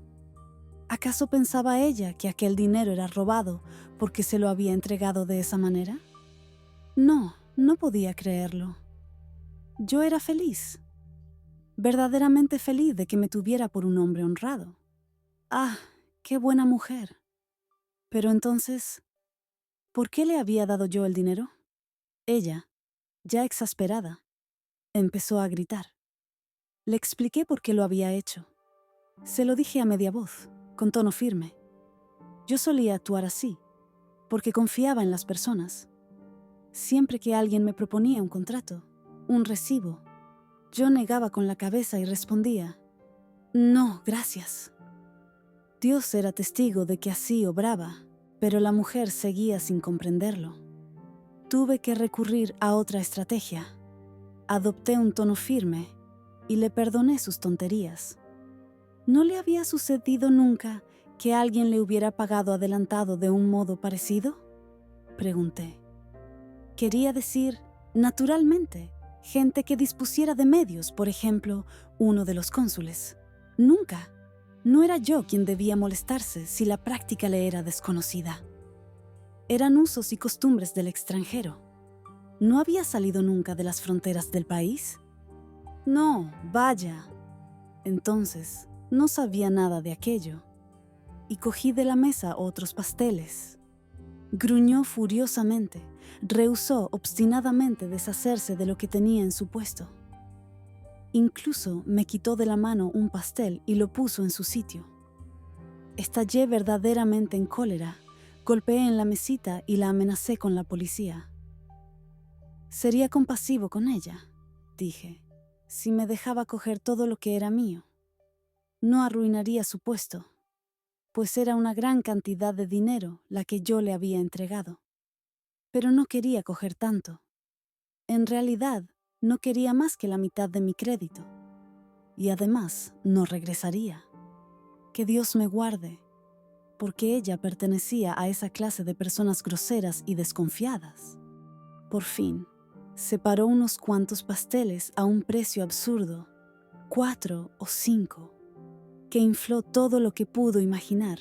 ¿Acaso pensaba ella que aquel dinero era robado porque se lo había entregado de esa manera? No, no podía creerlo. Yo era feliz, verdaderamente feliz de que me tuviera por un hombre honrado. ¡Ah, qué buena mujer! Pero entonces, ¿por qué le había dado yo el dinero? Ella, ya exasperada, empezó a gritar. Le expliqué por qué lo había hecho. Se lo dije a media voz, con tono firme. Yo solía actuar así, porque confiaba en las personas. Siempre que alguien me proponía un contrato, un recibo, yo negaba con la cabeza y respondía: no, gracias. Dios era testigo de que así obraba, pero la mujer seguía sin comprenderlo. Tuve que recurrir a otra estrategia. Adopté un tono firme y le perdoné sus tonterías. ¿No le había sucedido nunca que alguien le hubiera pagado adelantado de un modo parecido?, pregunté. Quería decir, naturalmente, gente que dispusiera de medios, por ejemplo, uno de los cónsules. Nunca. No era yo quien debía molestarse si la práctica le era desconocida. Eran usos y costumbres del extranjero. ¿No había salido nunca de las fronteras del país? No, vaya. Entonces, no sabía nada de aquello. Y cogí de la mesa otros pasteles. Gruñó furiosamente, rehusó obstinadamente deshacerse de lo que tenía en su puesto. Incluso me quitó de la mano un pastel y lo puso en su sitio. Estallé verdaderamente en cólera, golpeé en la mesita y la amenacé con la policía. Sería compasivo con ella, dije, si me dejaba coger todo lo que era mío. No arruinaría su puesto, pues era una gran cantidad de dinero la que yo le había entregado. Pero no quería coger tanto. En realidad, no quería más que la mitad de mi crédito. Y además, no regresaría. Que Dios me guarde, porque ella pertenecía a esa clase de personas groseras y desconfiadas. Por fin, separó unos cuantos pasteles a un precio absurdo, 4 o 5, que infló todo lo que pudo imaginar,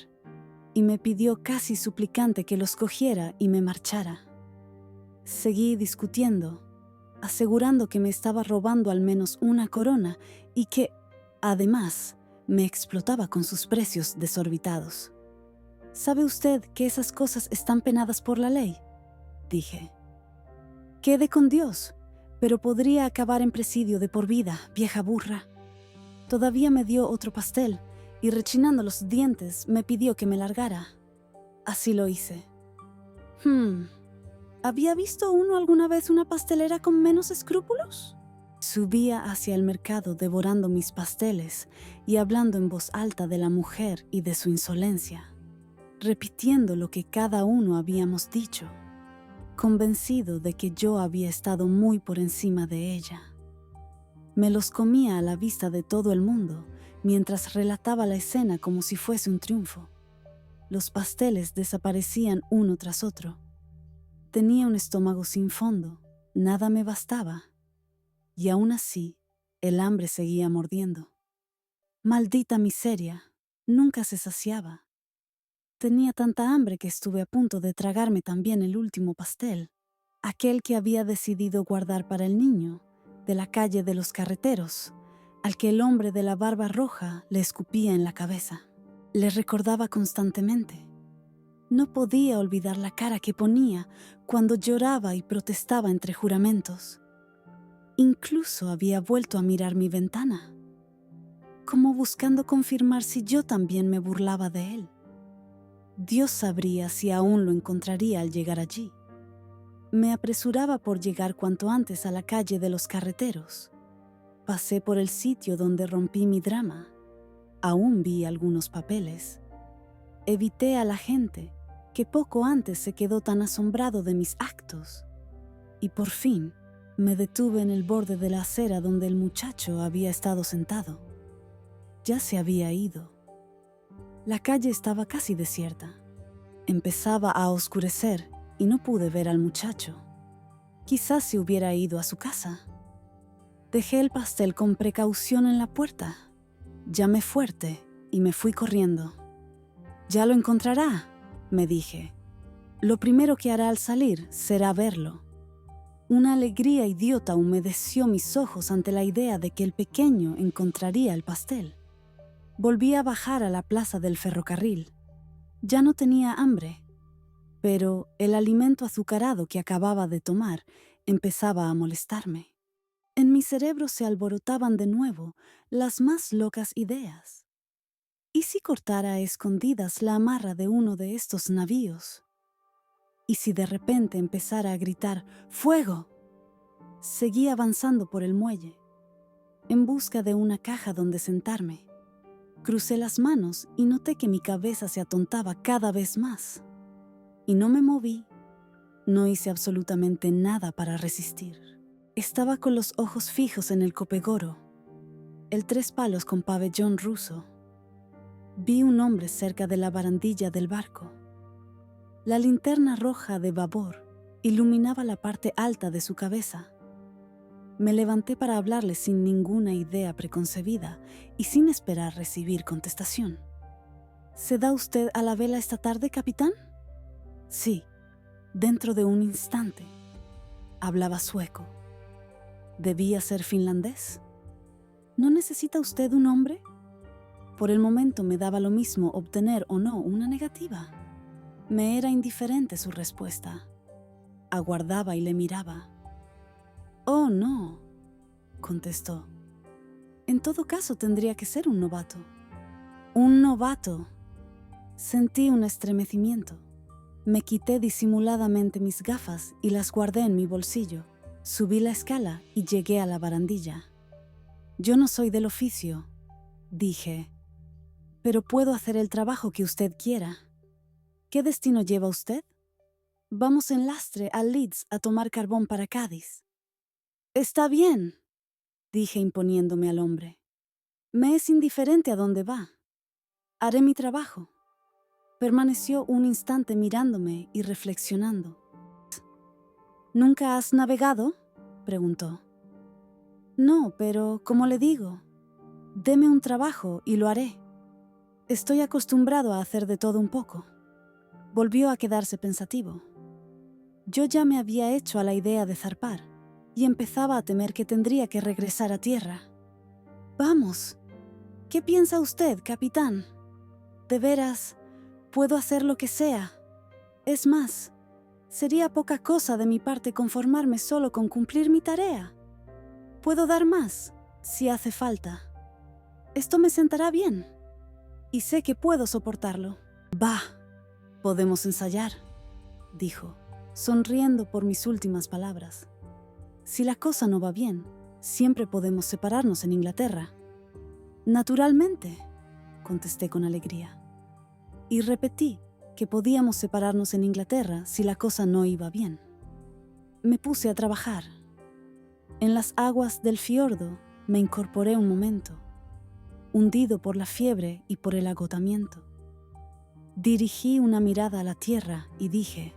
y me pidió casi suplicante que los cogiera y me marchara. Seguí discutiendo, asegurando que me estaba robando al menos una corona y que, además, me explotaba con sus precios desorbitados. ¿Sabe usted que esas cosas están penadas por la ley?, dije. Quede con Dios, pero podría acabar en presidio de por vida, vieja burra. Todavía me dio otro pastel y, rechinando los dientes, me pidió que me largara. Así lo hice. ¿Había visto uno alguna vez una pastelera con menos escrúpulos? Subía hacia el mercado devorando mis pasteles y hablando en voz alta de la mujer y de su insolencia, repitiendo lo que cada uno habíamos dicho, convencido de que yo había estado muy por encima de ella. Me los comía a la vista de todo el mundo mientras relataba la escena como si fuese un triunfo. Los pasteles desaparecían uno tras otro. Tenía un estómago sin fondo, nada me bastaba. Y aún así, el hambre seguía mordiendo. Maldita miseria, nunca se saciaba. Tenía tanta hambre que estuve a punto de tragarme también el último pastel, aquel que había decidido guardar para el niño, de la calle de los carreteros, al que el hombre de la barba roja le escupía en la cabeza. Le recordaba constantemente. No podía olvidar la cara que ponía cuando lloraba y protestaba entre juramentos. Incluso había vuelto a mirar mi ventana, como buscando confirmar si yo también me burlaba de él. Dios sabría si aún lo encontraría al llegar allí. Me apresuraba por llegar cuanto antes a la calle de los carreteros. Pasé por el sitio donde rompí mi drama. Aún vi algunos papeles. evité a la gente que poco antes se quedó tan asombrado de mis actos. Y por fin me detuve en el borde de la acera donde el muchacho había estado sentado. Ya se había ido. La calle estaba casi desierta. Empezaba a oscurecer y no pude ver al muchacho. Quizás se hubiera ido a su casa. Dejé el pastel con precaución en la puerta. Llamé fuerte y me fui corriendo. «Ya lo encontrará», me dije. «Lo primero que hará al salir será verlo». Una alegría idiota humedeció mis ojos ante la idea de que el pequeño encontraría el pastel. Volví a bajar a la plaza del ferrocarril. Ya no tenía hambre, pero el alimento azucarado que acababa de tomar empezaba a molestarme. En mi cerebro se alborotaban de nuevo las más locas ideas. ¿Y si cortara a escondidas la amarra de uno de estos navíos? ¿Y si de repente empezara a gritar «¡Fuego!»? Seguí avanzando por el muelle, en busca de una caja donde sentarme. Crucé las manos y noté que mi cabeza se atontaba cada vez más. Y no me moví. No hice absolutamente nada para resistir. Estaba con los ojos fijos en el Copegoro, el 3 palos con pabellón ruso. Vi un hombre cerca de la barandilla del barco. La linterna roja de babor iluminaba la parte alta de su cabeza. Me levanté para hablarle sin ninguna idea preconcebida y sin esperar recibir contestación. ¿Se da usted a la vela esta tarde, capitán? Sí, dentro de un instante. Hablaba sueco. ¿Debía ser finlandés? ¿No necesita usted un hombre? Por el momento me daba lo mismo obtener o no una negativa. Me era indiferente su respuesta. Aguardaba y le miraba. «Oh, no», contestó. «En todo caso tendría que ser un novato». «Un novato». Sentí un estremecimiento. Me quité disimuladamente mis gafas y las guardé en mi bolsillo. Subí la escala y llegué a la barandilla. «Yo no soy del oficio», dije, «pero puedo hacer el trabajo que usted quiera». «¿Qué destino lleva usted?» «Vamos en lastre a Leeds a tomar carbón para Cádiz». «Está bien», dije imponiéndome al hombre. «Me es indiferente a dónde va. Haré mi trabajo». Permaneció un instante mirándome y reflexionando. «¿Nunca has navegado?», preguntó. «No, pero, como le digo, deme un trabajo y lo haré. Estoy acostumbrado a hacer de todo un poco». Volvió a quedarse pensativo. Yo ya me había hecho a la idea de zarpar y empezaba a temer que tendría que regresar a tierra. «Vamos, ¿qué piensa usted, capitán? De veras, puedo hacer lo que sea. Es más, sería poca cosa de mi parte conformarme solo con cumplir mi tarea. Puedo dar más, si hace falta. Esto me sentará bien, y sé que puedo soportarlo». «Bah, podemos ensayar», dijo, sonriendo por mis últimas palabras. «Si la cosa no va bien, siempre podemos separarnos en Inglaterra». «Naturalmente», contesté con alegría. Y repetí que podíamos separarnos en Inglaterra si la cosa no iba bien. Me puse a trabajar. En las aguas del fiordo me incorporé un momento, hundido por la fiebre y por el agotamiento. Dirigí una mirada a la tierra y dije,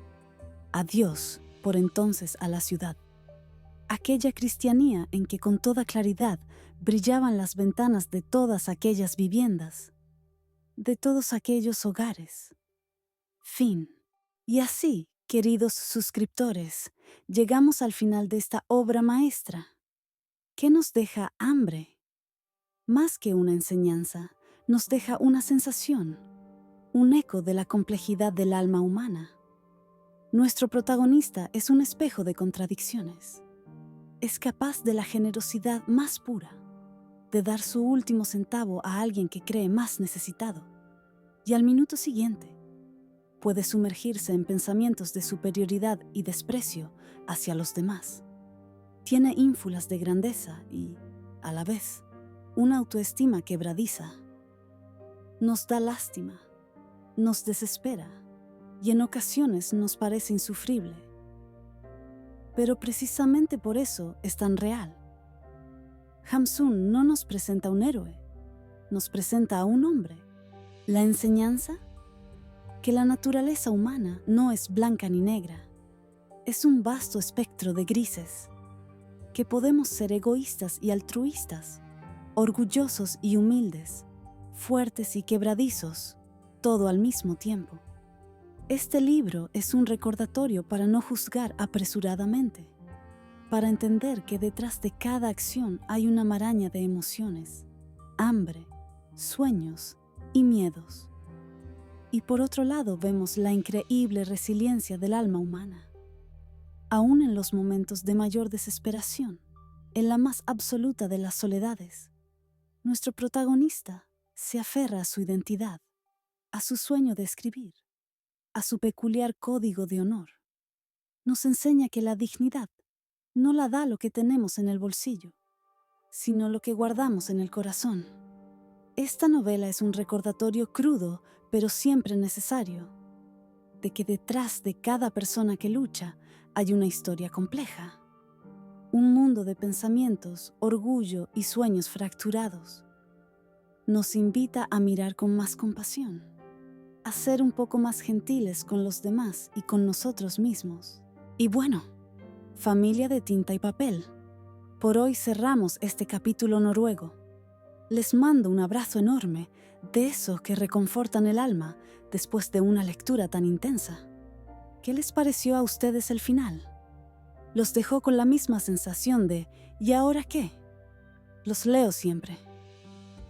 adiós por entonces a la ciudad. Aquella cristianía en que con toda claridad brillaban las ventanas de todas aquellas viviendas, de todos aquellos hogares. Fin. Y así, queridos suscriptores, llegamos al final de esta obra maestra. ¿Qué nos deja hambre? Más que una enseñanza, nos deja una sensación, un eco de la complejidad del alma humana. Nuestro protagonista es un espejo de contradicciones. Es capaz de la generosidad más pura, de dar su último centavo a alguien que cree más necesitado, y al minuto siguiente puede sumergirse en pensamientos de superioridad y desprecio hacia los demás. Tiene ínfulas de grandeza y, a la vez, una autoestima quebradiza. Nos da lástima. nos desespera y en ocasiones nos parece insufrible. Pero precisamente por eso es tan real. Hamsun no nos presenta a un héroe, nos presenta a un hombre. La enseñanza: que la naturaleza humana no es blanca ni negra, es un vasto espectro de grises, que podemos ser egoístas y altruistas, orgullosos y humildes, fuertes y quebradizos, todo al mismo tiempo. Este libro es un recordatorio para no juzgar apresuradamente, para entender que detrás de cada acción hay una maraña de emociones, hambre, sueños y miedos. Y por otro lado vemos la increíble resiliencia del alma humana. Aún en los momentos de mayor desesperación, en la más absoluta de las soledades, nuestro protagonista se aferra a su identidad, a su sueño de escribir, a su peculiar código de honor. Nos enseña que la dignidad no la da lo que tenemos en el bolsillo, sino lo que guardamos en el corazón. Esta novela es un recordatorio crudo, pero siempre necesario, de que detrás de cada persona que lucha hay una historia compleja, un mundo de pensamientos, orgullo y sueños fracturados. Nos invita a mirar con más compasión, a ser un poco más gentiles con los demás y con nosotros mismos. Y bueno, familia de tinta y papel, por hoy cerramos este capítulo noruego. Les mando un abrazo enorme, de esos que reconfortan el alma después de una lectura tan intensa. ¿Qué les pareció a ustedes el final? ¿Los dejó con la misma sensación de ¿y ahora qué? Los leo siempre.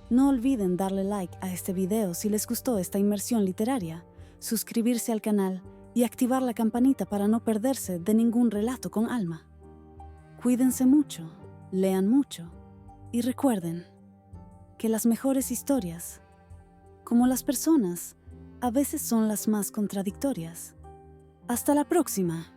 No olviden darle like a este video si les gustó esta inmersión literaria, suscribirse al canal y activar la campanita para no perderse de ningún relato con alma. Cuídense mucho, lean mucho y recuerden que las mejores historias, como las personas, a veces son las más contradictorias. Hasta la próxima.